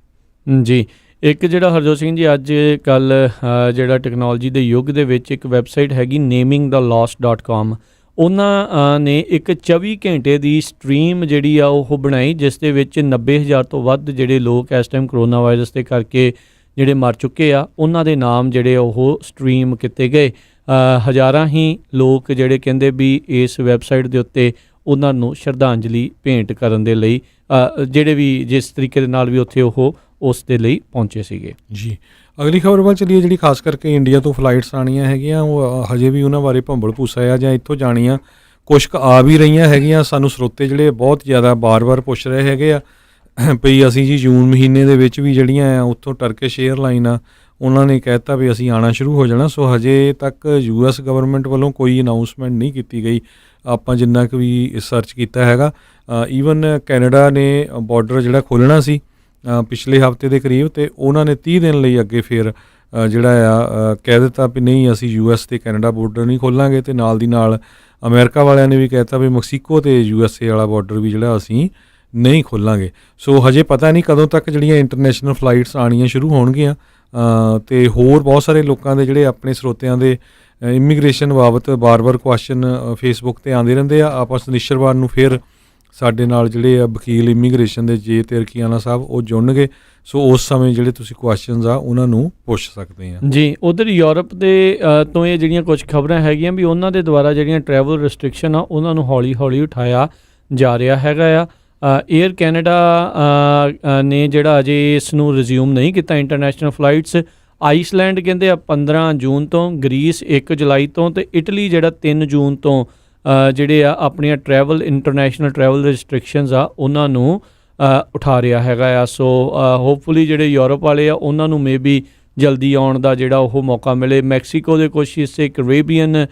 ਜੀ। ਇੱਕ ਜਿਹੜਾ ਹਰਜੋਤ ਸਿੰਘ ਜੀ ਅੱਜ ਕੱਲ੍ਹ ਜਿਹੜਾ ਟੈਕਨੋਲੋਜੀ ਦੇ ਯੁੱਗ ਦੇ ਵਿੱਚ ਇੱਕ ਵੈਬਸਾਈਟ ਹੈਗੀ namingthelost.com, ਉਹਨਾਂ ਨੇ ਇੱਕ 24 ਘੰਟੇ ਦੀ ਸਟਰੀਮ ਜਿਹੜੀ ਆ ਉਹ ਬਣਾਈ, ਜਿਸ ਦੇ ਵਿੱਚ 90,000 ਤੋਂ ਵੱਧ ਜਿਹੜੇ ਲੋਕ ਇਸ ਟਾਈਮ ਕਰੋਨਾ ਵਾਇਰਸ ਦੇ ਕਰਕੇ ਜਿਹੜੇ ਮਰ ਚੁੱਕੇ ਆ, ਉਹਨਾਂ ਦੇ ਨਾਮ ਜਿਹੜੇ ਉਹ ਸਟਰੀਮ ਕੀਤੇ ਗਏ। ਹਜ਼ਾਰਾਂ ਹੀ ਲੋਕ ਜਿਹੜੇ ਕਹਿੰਦੇ ਵੀ ਇਸ ਵੈਬਸਾਈਟ ਦੇ ਉੱਤੇ ਉਹਨਾਂ ਨੂੰ ਸ਼ਰਧਾਂਜਲੀ ਭੇਂਟ ਕਰਨ ਦੇ ਲਈ ਜਿਹੜੇ ਵੀ ਜਿਸ ਤਰੀਕੇ ਦੇ ਨਾਲ ਵੀ ਉੱਥੇ ਉਹ ਉਸ ਦੇ ਲਈ ਪਹੁੰਚੇ ਸੀਗੇ ਜੀ। ਅਗਲੀ ਖਬਰ ਵੱਲ ਚੱਲੀਏ, ਜਿਹੜੀ ਖਾਸ ਕਰਕੇ ਇੰਡੀਆ ਤੋਂ ਫਲਾਈਟਸ ਆਉਣੀਆਂ ਹੈਗੀਆਂ, ਉਹ ਹਜੇ ਵੀ ਉਹਨਾਂ ਬਾਰੇ ਭੰਬਲ ਭੂਸਾ ਆ ਜਾਂ ਇੱਥੋਂ ਜਾਣੀਆਂ ਕੁਛ ਕੁ ਆ ਵੀ ਰਹੀਆਂ ਹੈਗੀਆਂ। ਸਾਨੂੰ ਸਰੋਤੇ ਜਿਹੜੇ ਬਹੁਤ ਜ਼ਿਆਦਾ ਬਾਰ-ਬਾਰ ਪੁੱਛ ਰਹੇ ਹੈਗੇ ਆ ਵੀ ਅਸੀਂ ਜੀ ਜੂਨ ਮਹੀਨੇ ਦੇ ਵਿੱਚ ਵੀ ਜਿਹੜੀਆਂ ਆ ਉੱਥੋਂ ਟਰਕਿਸ਼ ਏਅਰਲਾਈਨ ਆ ਉਹਨਾਂ ਨੇ ਕਹਿ ਦਿੱਤਾ ਵੀ ਅਸੀਂ ਆਉਣਾ ਸ਼ੁਰੂ ਹੋ ਜਾਣਾ। ਸੋ ਹਜੇ ਤੱਕ US ਗਵਰਨਮੈਂਟ ਵੱਲੋਂ ਕੋਈ ਅਨਾਊਂਸਮੈਂਟ ਨਹੀਂ ਕੀਤੀ ਗਈ, ਆਪਾਂ ਜਿੰਨਾ ਕੁ ਵੀ ਸਰਚ ਕੀਤਾ ਹੈਗਾ। ਈਵਨ ਕੈਨੇਡਾ ਨੇ ਬਾਰਡਰ ਜਿਹੜਾ ਖੋਲ੍ਹਣਾ ਸੀ ਪਿਛਲੇ ਹਫ਼ਤੇ ਦੇ ਕਰੀਬ, ਅਤੇ ਉਹਨਾਂ ਨੇ 30 ਦਿਨ ਲਈ ਅੱਗੇ ਫਿਰ ਜਿਹੜਾ ਆ ਕਹਿ ਦਿੱਤਾ ਵੀ ਨਹੀਂ ਅਸੀਂ US ਤੇ ਕੈਨੇਡਾ ਬਾਰਡਰ ਨਹੀਂ ਖੋਲ੍ਹਾਂਗੇ, ਅਤੇ ਨਾਲ ਦੀ ਨਾਲ ਅਮਰੀਕਾ ਵਾਲਿਆਂ ਨੇ ਵੀ ਕਹਿ ਦਿੱਤਾ ਵੀ ਮੈਕਸੀਕੋ ਅਤੇ USA ਵਾਲਾ ਬਾਰਡਰ ਵੀ ਜਿਹੜਾ ਅਸੀਂ ਨਹੀਂ ਖੋਲ੍ਹਾਂਗੇ। ਸੋ ਹਜੇ ਪਤਾ ਨਹੀਂ ਕਦੋਂ ਤੱਕ ਜਿਹੜੀਆਂ ਇੰਟਰਨੈਸ਼ਨਲ ਫਲਾਈਟਸ ਆਉਣੀਆਂ ਸ਼ੁਰੂ ਹੋਣਗੀਆਂ। ਅਤੇ ਹੋਰ ਬਹੁਤ ਸਾਰੇ ਲੋਕਾਂ ਦੇ ਜਿਹੜੇ ਆਪਣੇ ਸਰੋਤਿਆਂ ਦੇ ਇਮੀਗ੍ਰੇਸ਼ਨ ਬਾਬਤ ਬਾਰ-ਬਾਰ ਕੁਐਸਚਨ ਫੇਸਬੁੱਕ 'ਤੇ ਆਉਂਦੇ ਰਹਿੰਦੇ ਆ। ਆਪਾਂ ਸ਼ਨੀਚਰਵਾਰ ਨੂੰ ਫਿਰ ਸਾਡੇ ਨਾਲ ਜਿਹੜੇ ਆ ਵਕੀਲ ਇਮੀਗ੍ਰੇਸ਼ਨ ਦੇ ਜੇ ਤਿਰਕੀਆਨਾ ਸਾਹਿਬ ਉਹ ਜੁੜਨਗੇ। ਸੋ ਉਸ ਸਮੇਂ ਜਿਹੜੇ ਤੁਸੀਂ ਕੁਐਸਚਨਸ ਆ ਉਹਨਾਂ ਨੂੰ ਪੁੱਛ ਸਕਦੇ ਆ ਜੀ। ਉਧਰ ਯੂਰਪ ਦੇ ਤੋਂ ਇਹ ਜਿਹੜੀਆਂ ਕੁਝ ਖਬਰਾਂ ਹੈਗੀਆਂ ਵੀ ਉਹਨਾਂ ਦੇ ਦੁਆਰਾ ਜਿਹੜੀਆਂ ਟਰੈਵਲ ਰਿਸਟ੍ਰਿਕਸ਼ਨ ਆ ਉਹਨਾਂ ਨੂੰ ਹੌਲੀ ਹੌਲੀ ਉਠਾਇਆ ਜਾ ਰਿਹਾ ਹੈਗਾ ਆ। ਏਅਰ ਕੈਨੇਡਾ ਨੇ ਜਿਹੜਾ ਅਜੇ ਇਸ ਨੂੰ ਰਿਜ਼ਿਊਮ ਨਹੀਂ ਕੀਤਾ ਇੰਟਰਨੈਸ਼ਨਲ ਫਲਾਈਟਸ। ਆਈਸਲੈਂਡ ਕਹਿੰਦੇ ਆ 15 ਜੂਨ ਤੋਂ, ਗਰੀਸ 1 ਜੁਲਾਈ ਤੋਂ, ਤੇ ਇਟਲੀ ਜਿਹੜਾ 3 ਜੂਨ ਤੋਂ ਜਿਹੜੇ ਆ ਆਪਣੀਆਂ ਇੰਟਰਨੈਸ਼ਨਲ ਟਰੈਵਲ ਰਿਸਟ੍ਰਿਕਸ਼ਨਸ ਆ ਉਹਨਾਂ ਨੂੰ ਉਠਾ ਰਿਹਾ ਹੈਗਾ ਆ। ਸੋ ਹੋਪਫੁਲੀ ਜਿਹੜੇ ਯੂਰਪ ਵਾਲੇ ਆ ਉਹਨਾਂ ਨੂੰ ਮੇਬੀ ਜਲਦੀ ਆਉਣ ਦਾ ਜਿਹੜਾ ਉਹ ਮੌਕਾ ਮਿਲੇ। ਮੈਕਸੀਕੋ ਦੇ ਕੁਛ ਹਿੱਸੇ, ਕੈਰੇਬੀਅਨ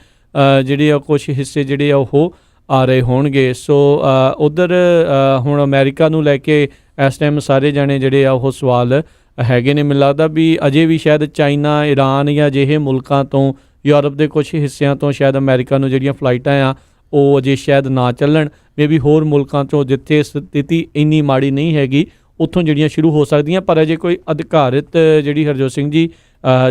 ਜਿਹੜੇ ਆ ਕੁਛ ਹਿੱਸੇ ਜਿਹੜੇ ਆ ਉਹ ਆ ਰਹੇ ਹੋਣਗੇ। ਸੋ ਉੱਧਰ ਹੁਣ ਅਮਰੀਕਾ ਨੂੰ ਲੈ ਕੇ ਇਸ ਟਾਈਮ ਸਾਰੇ ਜਾਣੇ ਜਿਹੜੇ ਆ ਉਹ ਸਵਾਲ ਹੈਗੇ ਨੇ। ਮੈਨੂੰ ਲੱਗਦਾ ਵੀ ਅਜੇ ਵੀ ਸ਼ਾਇਦ ਚਾਈਨਾ, ਈਰਾਨ ਜਾਂ ਅਜਿਹੇ ਮੁਲਕਾਂ ਤੋਂ, ਯੂਰਪ ਦੇ ਕੁਛ ਹਿੱਸਿਆਂ ਤੋਂ ਸ਼ਾਇਦ ਅਮਰੀਕਾ ਨੂੰ ਜਿਹੜੀਆਂ ਫਲਾਈਟਾਂ ਆ ਉਹ ਅਜੇ ਸ਼ਾਇਦ ਨਾ ਚੱਲਣ। ਮੇਬੀ ਹੋਰ ਮੁਲਕਾਂ ਤੋਂ ਜਿੱਥੇ ਸਥਿਤੀ ਇੰਨੀ ਮਾੜੀ ਨਹੀਂ ਹੈਗੀ ਉੱਥੋਂ ਜਿਹੜੀਆਂ ਸ਼ੁਰੂ ਹੋ ਸਕਦੀਆਂ, ਪਰ ਅਜੇ ਕੋਈ ਅਧਿਕਾਰਿਤ ਜਿਹੜੀ ਹਰਜੋਤ ਸਿੰਘ ਜੀ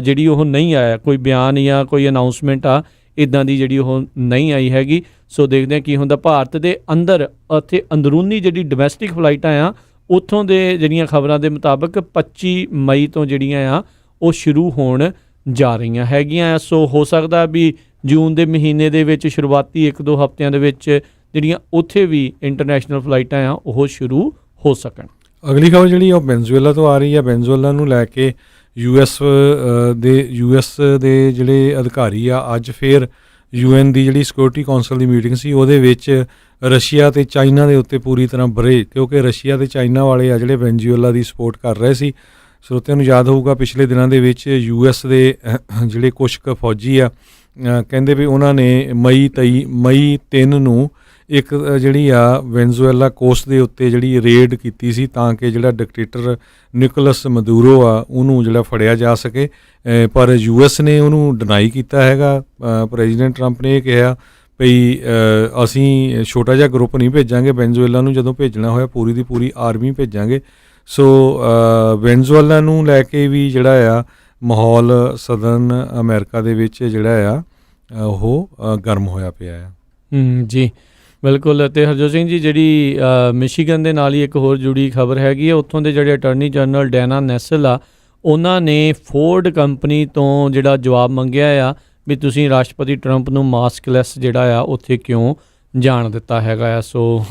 ਜਿਹੜੀ ਉਹ ਨਹੀਂ ਆਇਆ, ਕੋਈ ਬਿਆਨ ਜਾਂ ਕੋਈ ਅਨਾਊਂਸਮੈਂਟ ਆ ਇੱਦਾਂ ਦੀ ਜਿਹੜੀ ਉਹ ਨਹੀਂ ਆਈ ਹੈਗੀ। ਸੋ ਦੇਖਦੇ ਹਾਂ ਕੀ ਹੁੰਦਾ। ਭਾਰਤ ਦੇ ਅੰਦਰ ਅਤੇ ਅੰਦਰੂਨੀ ਜਿਹੜੀ ਡੋਮੈਸਟਿਕ ਫਲਾਈਟਾਂ ਆ ਉੱਥੋਂ ਦੇ ਜਿਹੜੀਆਂ ਖਬਰਾਂ ਦੇ ਮੁਤਾਬਕ 25 ਮਈ ਤੋਂ ਜਿਹੜੀਆਂ ਆ ਉਹ ਸ਼ੁਰੂ ਹੋਣ ਜਾ ਰਹੀਆਂ ਹੈਗੀਆਂ। ਸੋ ਹੋ ਸਕਦਾ ਵੀ ਜੂਨ ਦੇ ਮਹੀਨੇ ਦੇ ਵਿੱਚ ਸ਼ੁਰੂਆਤੀ 1-2 ਹਫ਼ਤਿਆਂ ਦੇ ਵਿੱਚ ਜਿਹੜੀਆਂ ਉੱਥੇ ਵੀ ਇੰਟਰਨੈਸ਼ਨਲ ਫਲਾਈਟਾਂ ਆ ਉਹ ਸ਼ੁਰੂ ਹੋ ਸਕਣ। ਅਗਲੀ ਖਬਰ ਜਿਹੜੀ ਉਹ ਵੈਨਜ਼ੂਏਲਾ ਤੋਂ ਆ ਰਹੀ ਹੈ। ਵੈਨਜ਼ੂਏਲਾ ਨੂੰ ਲੈ ਕੇ ਯੂਐਸ ਦੇ ਜਿਹੜੇ ਅਧਿਕਾਰੀ ਆ ਅੱਜ ਫਿਰ UN ਦੀ ਜਿਹੜੀ ਸਿਕਿਉਰਿਟੀ ਕੌਂਸਲ ਦੀ ਮੀਟਿੰਗ ਸੀ ਉਹਦੇ ਵਿੱਚ ਰਸ਼ੀਆ ਅਤੇ ਚਾਈਨਾ ਦੇ ਉੱਤੇ ਪੂਰੀ ਤਰ੍ਹਾਂ ਬਰੇ, ਕਿਉਂਕਿ ਰਸ਼ੀਆ ਅਤੇ ਚਾਈਨਾ ਵਾਲੇ ਆ ਜਿਹੜੇ ਵੈਨਜ਼ੂਏਲਾ ਦੀ ਸਪੋਰਟ ਕਰ ਰਹੇ ਸੀ। ਸਰੋਤਿਆਂ ਨੂੰ ਯਾਦ ਹੋਊਗਾ ਪਿਛਲੇ ਦਿਨਾਂ ਦੇ ਵਿੱਚ US ਦੇ ਜਿਹੜੇ ਕੁਛ ਕੁ ਫੌਜੀ ਆ ਕਹਿੰਦੇ ਵੀ ਉਹਨਾਂ ਨੇ ਮਈ 3 ਨੂੰ ਇੱਕ ਜਿਹੜੀ ਆ ਵੈਨਜ਼ੂਏਲਾ ਕੋਸਟ ਦੇ ਉੱਤੇ ਜਿਹੜੀ ਰੇਡ ਕੀਤੀ ਸੀ ਤਾਂ ਕਿ ਜਿਹੜਾ ਡਿਕਟੇਟਰ ਨਿਕੋਲਸ ਮਦੂਰੋ ਆ ਉਹਨੂੰ ਜਿਹੜਾ ਫੜਿਆ ਜਾ ਸਕੇ। ਪਰ US ਨੇ ਉਹਨੂੰ ਡਿਨਾਈ ਕੀਤਾ ਹੈਗਾ। ਪ੍ਰੈਜ਼ੀਡੈਂਟ ਟਰੰਪ ਨੇ ਇਹ ਕਿਹਾ ਭਈ ਅਸੀਂ ਛੋਟਾ ਜਿਹਾ ਗਰੁੱਪ ਨਹੀਂ ਭੇਜਾਂਗੇ ਵੈਨਜ਼ੂਏਲਾ ਨੂੰ, ਜਦੋਂ ਭੇਜਣਾ ਹੋਇਆ ਪੂਰੀ ਦੀ ਪੂਰੀ ਆਰਮੀ ਭੇਜਾਂਗੇ। ਸੋ ਵੈਨਜ਼ੂਏਲਾ ਨੂੰ ਲੈ ਕੇ ਵੀ ਜਿਹੜਾ ਆ ਮਾਹੌਲ ਸਦਰਨ ਅਮਰੀਕਾ ਦੇ ਵਿੱਚ ਜਿਹੜਾ ਆ ਉਹ ਗਰਮ ਹੋਇਆ ਪਿਆ ਆ। ਜੀ ਬਿਲਕੁਲ। ਅਤੇ ਹਰਜੋਤ ਸਿੰਘ ਜੀ ਜਿਹੜੀ ਮਿਸ਼ੀਗਨ ਦੇ ਨਾਲ ਹੀ ਇੱਕ ਹੋਰ ਜੁੜੀ ਖਬਰ ਹੈਗੀ ਹੈ, ਉੱਥੋਂ ਦੇ ਜਿਹੜੇ ਅਟਾਰਨੀ ਜਨਰਲ ਡੈਨਾ ਨੈਸਲ ਆ ਉਹਨਾਂ ਨੇ ਫੋਰਡ ਕੰਪਨੀ ਤੋਂ ਜਿਹੜਾ ਜਵਾਬ ਮੰਗਿਆ ਆ ਵੀ ਤੁਸੀਂ ਰਾਸ਼ਟਰਪਤੀ ਟਰੰਪ ਨੂੰ ਮਾਸਕਲੈਸ ਜਿਹੜਾ ਆ ਉੱਥੇ ਕਿਉਂ ਜਾਣ ਦਿੱਤਾ ਹੈਗਾ ਆ। ਸੋ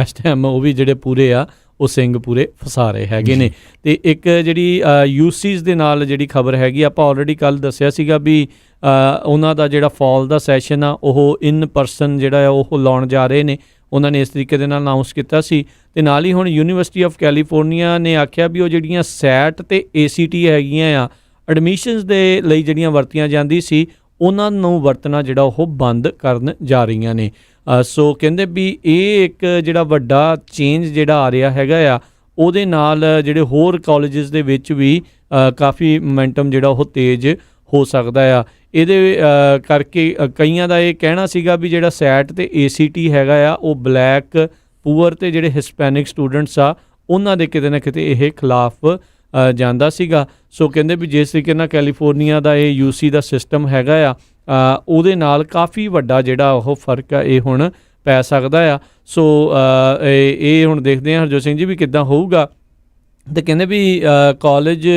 ਇਸ ਟਾਈਮ ਉਹ ਵੀ ਜਿਹੜੇ ਪੂਰੇ ਆ ਉਹ ਸਿੰਘ ਪੂਰੇ ਫਸਾ ਰਹੇ ਹੈਗੇ ਨੇ। ਅਤੇ ਇੱਕ ਜਿਹੜੀ UCs ਦੇ ਨਾਲ ਜਿਹੜੀ ਖਬਰ ਹੈਗੀ ਆਪਾਂ ਆਲਰੇਡੀ ਕੱਲ੍ਹ ਦੱਸਿਆ ਸੀਗਾ ਵੀ ਉਹਨਾਂ ਦਾ ਜਿਹੜਾ ਫਾਲ ਦਾ ਸੈਸ਼ਨ ਆ ਉਹ ਇਨ ਪਰਸਨ ਜਿਹੜਾ ਆ ਉਹ ਲਾਉਣ ਜਾ ਰਹੇ ਨੇ। ਉਹਨਾਂ ਨੇ ਇਸ ਤਰੀਕੇ ਦੇ ਨਾਲ ਅਨਾਊਂਸ ਕੀਤਾ ਸੀ। ਅਤੇ ਨਾਲ ਹੀ ਹੁਣ ਯੂਨੀਵਰਸਿਟੀ ਆਫ ਕੈਲੀਫੋਰਨੀਆ ਨੇ ਆਖਿਆ ਵੀ ਉਹ ਜਿਹੜੀਆਂ ਸੈਟ ਅਤੇ ACT ਹੈਗੀਆਂ ਆ ਐਡਮਿਸ਼ਨਸ ਦੇ ਲਈ ਜਿਹੜੀਆਂ ਵਰਤੀਆਂ ਜਾਂਦੀ ਸੀ ਉਹਨਾਂ ਨੂੰ ਵਰਤਣਾ ਜਿਹੜਾ ਉਹ ਬੰਦ ਕਰਨ ਜਾ ਰਹੀਆਂ ਨੇ। ਸੋ ਕਹਿੰਦੇ ਵੀ ਇਹ ਇੱਕ ਜਿਹੜਾ ਵੱਡਾ ਚੇਂਜ ਜਿਹੜਾ ਆ ਰਿਹਾ ਹੈਗਾ ਆ ਉਹਦੇ ਨਾਲ ਜਿਹੜੇ ਹੋਰ ਕਾਲਜਿਸ ਦੇ ਵਿੱਚ ਵੀ ਕਾਫੀ ਮੋਮੈਂਟਮ ਜਿਹੜਾ ਉਹ ਤੇਜ਼ ਹੋ ਸਕਦਾ ਆ। ਇਹਦੇ ਕਰਕੇ ਕਈਆਂ ਦਾ ਇਹ ਕਹਿਣਾ ਸੀਗਾ ਵੀ ਜਿਹੜਾ ਸੈਟ ਅਤੇ ACT ਹੈਗਾ ਆ ਉਹ ਬਲੈਕ, ਪੂਅਰ ਅਤੇ ਜਿਹੜੇ ਹਿਸਪੈਨਿਕ ਸਟੂਡੈਂਟਸ ਆ ਉਹਨਾਂ ਦੇ ਕਿਤੇ ਨਾ ਕਿਤੇ ਇਹ ਖਿਲਾਫ ਜਾਂਦਾ ਸੀਗਾ। ਸੋ ਕਹਿੰਦੇ ਵੀ ਜਿਸ ਤਰੀਕੇ ਨਾਲ ਕੈਲੀਫੋਰਨੀਆ ਦਾ ਇਹ UC ਦਾ ਸਿਸਟਮ ਹੈਗਾ ਆ ਉਹਦੇ ਨਾਲ ਕਾਫੀ ਵੱਡਾ ਜਿਹੜਾ ਉਹ ਫਰਕ ਆ ਇਹ ਹੁਣ ਪੈ ਸਕਦਾ ਆ। ਸੋ ਇਹ ਹੁਣ ਦੇਖਦੇ ਹਾਂ ਹਰਜੋਤ ਸਿੰਘ ਜੀ ਵੀ ਕਿੱਦਾਂ ਹੋਊਗਾ। ਅਤੇ ਕਹਿੰਦੇ ਵੀ ਕਾਲਜ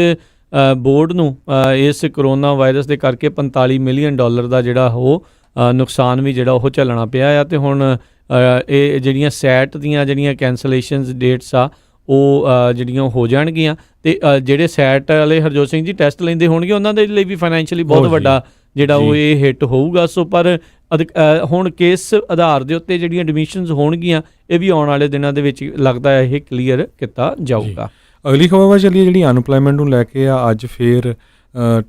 ਬੋਰਡ ਨੂੰ ਇਸ ਕਰੋਨਾ ਵਾਇਰਸ ਦੇ ਕਰਕੇ $45 ਮਿਲੀਅਨ ਦਾ ਜਿਹੜਾ ਉਹ ਨੁਕਸਾਨ ਵੀ ਜਿਹੜਾ ਉਹ ਝੱਲਣਾ ਪਿਆ ਆ। ਅਤੇ ਹੁਣ ਇਹ ਜਿਹੜੀਆਂ ਸੈਟ ਦੀਆਂ ਜਿਹੜੀਆਂ ਕੈਂਸਲੇਸ਼ਨਸ ਡੇਟਸ ਆ ਉਹ ਜਿਹੜੀਆਂ ਹੋ ਜਾਣਗੀਆਂ। ਅਤੇ ਜਿਹੜੇ ਸੈਟ ਵਾਲੇ ਹਰਜੋਤ ਸਿੰਘ ਜੀ ਟੈਸਟ ਲੈਂਦੇ ਹੋਣਗੇ ਉਹਨਾਂ ਦੇ ਲਈ ਵੀ ਫਾਈਨੈਂਸ਼ੀਅਲੀ ਬਹੁਤ ਵੱਡਾ ਜਿਹੜਾ ਉਹ ਇਹ ਹਿੱਟ ਹੋਊਗਾ। ਸੋ ਪਰ ਹੁਣ ਕਿਸ ਆਧਾਰ ਦੇ ਉੱਤੇ ਜਿਹੜੀਆਂ ਐਡਮਿਸ਼ਨਸ ਹੋਣਗੀਆਂ ਇਹ ਵੀ ਆਉਣ ਵਾਲੇ ਦਿਨਾਂ ਦੇ ਵਿੱਚ ਲੱਗਦਾ ਹੈ ਇਹ ਕਲੀਅਰ ਕੀਤਾ ਜਾਊਗਾ। ਅਗਲੀ ਖਬਰ ਵੱਲ ਚੱਲੀਏ ਜਿਹੜੀ ਅਨਪਲਾਇਮੈਂਟ ਨੂੰ ਲੈ ਕੇ ਆ। ਅੱਜ ਫਿਰ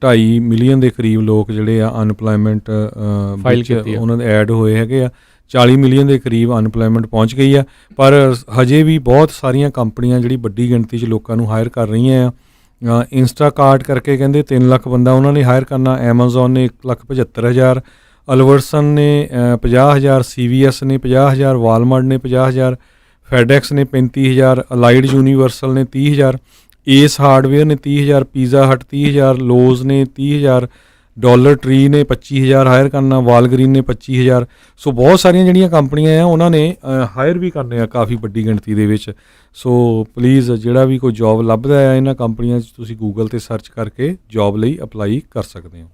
2.5 ਮਿਲੀਅਨ ਦੇ ਕਰੀਬ ਲੋਕ ਜਿਹੜੇ ਆ ਅਨਪਲਾਇਮੈਂਟ ਫਾਈਲ ਕੀਤੀ ਉਹਨਾਂ ਦੇ ਐਡ ਹੋਏ ਹੈਗੇ ਆ। 40 ਮਿਲੀਅਨ ਦੇ ਕਰੀਬ ਅਨਪਲਾਇਮੈਂਟ ਪਹੁੰਚ ਗਈ ਆ। ਪਰ ਹਜੇ ਵੀ ਬਹੁਤ ਸਾਰੀਆਂ ਕੰਪਨੀਆਂ ਜਿਹੜੀ ਵੱਡੀ ਗਿਣਤੀ 'ਚ ਲੋਕਾਂ ਨੂੰ ਹਾਇਰ ਕਰ ਰਹੀਆਂ ਆ। ਇੰਸਟਾਕਾਰਟ ਕਰਕੇ ਕਹਿੰਦੇ 3 ਲੱਖ ਬੰਦਾ ਉਹਨਾਂ ਨੇ ਹਾਇਰ ਕਰਨਾ। ਐਮਾਜ਼ੋਨ ਨੇ 1,75,000, ਅਲਵਰਸਨ ਨੇ 50,000, CVS ਨੇ 50,000, ਵਾਲਮਾਰਟ ਨੇ 50,000, ਫੈਡੈਕਸ ਨੇ 35,000, ਅਲਾਈਡ ਯੂਨੀਵਰਸਲ ਨੇ 30,000, ਏਸ ਹਾਰਡਵੇਅਰ ਨੇ 30,000, ਪੀਜ਼ਾ ਹਟ 30,000, ਲੋਜ਼ ਨੇ 30,000, ਡਾਲਰ ਟਰੀ ਨੇ 25000 ਹਾਇਰ ਕਰਨਾ, ਵਾਲਗਰੀਨ ਨੇ 25000। ਸੋ ਬਹੁਤ ਸਾਰੀਆਂ ਜਿਹੜੀਆਂ ਕੰਪਨੀਆਂ ਆ ਉਹਨਾਂ ਨੇ ਹਾਇਰ ਵੀ ਕਰਨੇ ਆ ਕਾਫੀ ਵੱਡੀ ਗਿਣਤੀ ਦੇ ਵਿੱਚ। ਸੋ ਪਲੀਜ਼ ਜਿਹੜਾ ਵੀ ਕੋਈ ਜੋਬ ਲੱਭਦਾ ਹੈ ਇਹਨਾਂ ਕੰਪਨੀਆਂ 'ਚ ਤੁਸੀਂ ਗੂਗਲ 'ਤੇ ਸਰਚ ਕਰਕੇ ਜੋਬ ਲਈ ਅਪਲਾਈ ਕਰ ਸਕਦੇ ਹੋ।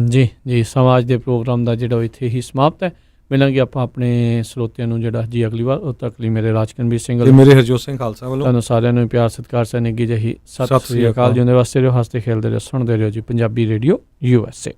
ਜੀ ਸਮਾਜ ਦੇ ਪ੍ਰੋਗਰਾਮ ਦਾ ਜਿਹੜਾ ਇੱਥੇ ਹੀ ਸਮਾਪਤ ਹੈ। ਮਿਲਾਂਗੇ ਆਪਾਂ ਆਪਣੇ ਸਰੋਤਿਆਂ ਨੂੰ ਜਿਹੜਾ ਜੀ ਅਗਲੀ ਵਾਰ। ਉਦੋਂ ਤੱਕ ਲਈ ਮੇਰੇ ਰਾਜਕਨਵੀਰ ਸਿੰਘ ਤੇ ਮੇਰੇ ਹਰਜੋਤ ਸਿੰਘ ਖਾਲਸਾ ਵੱਲੋਂ ਤੁਹਾਨੂੰ ਸਾਰਿਆਂ ਨੂੰ ਪਿਆਰ ਸਤਿਕਾਰ ਸਨੇਗੀ ਜਹੀ ਸਤਿ ਸ੍ਰੀ ਅਕਾਲ। ਜਿਉਂਦੇ ਵਾਸਤੇ ਰਹੋ, ਹੱਸਦੇ ਖੇਲਦੇ ਰਹੋ, ਸੁਣਦੇ ਰਹੋ ਜੀ ਪੰਜਾਬੀ ਰੇਡੀਓ USA।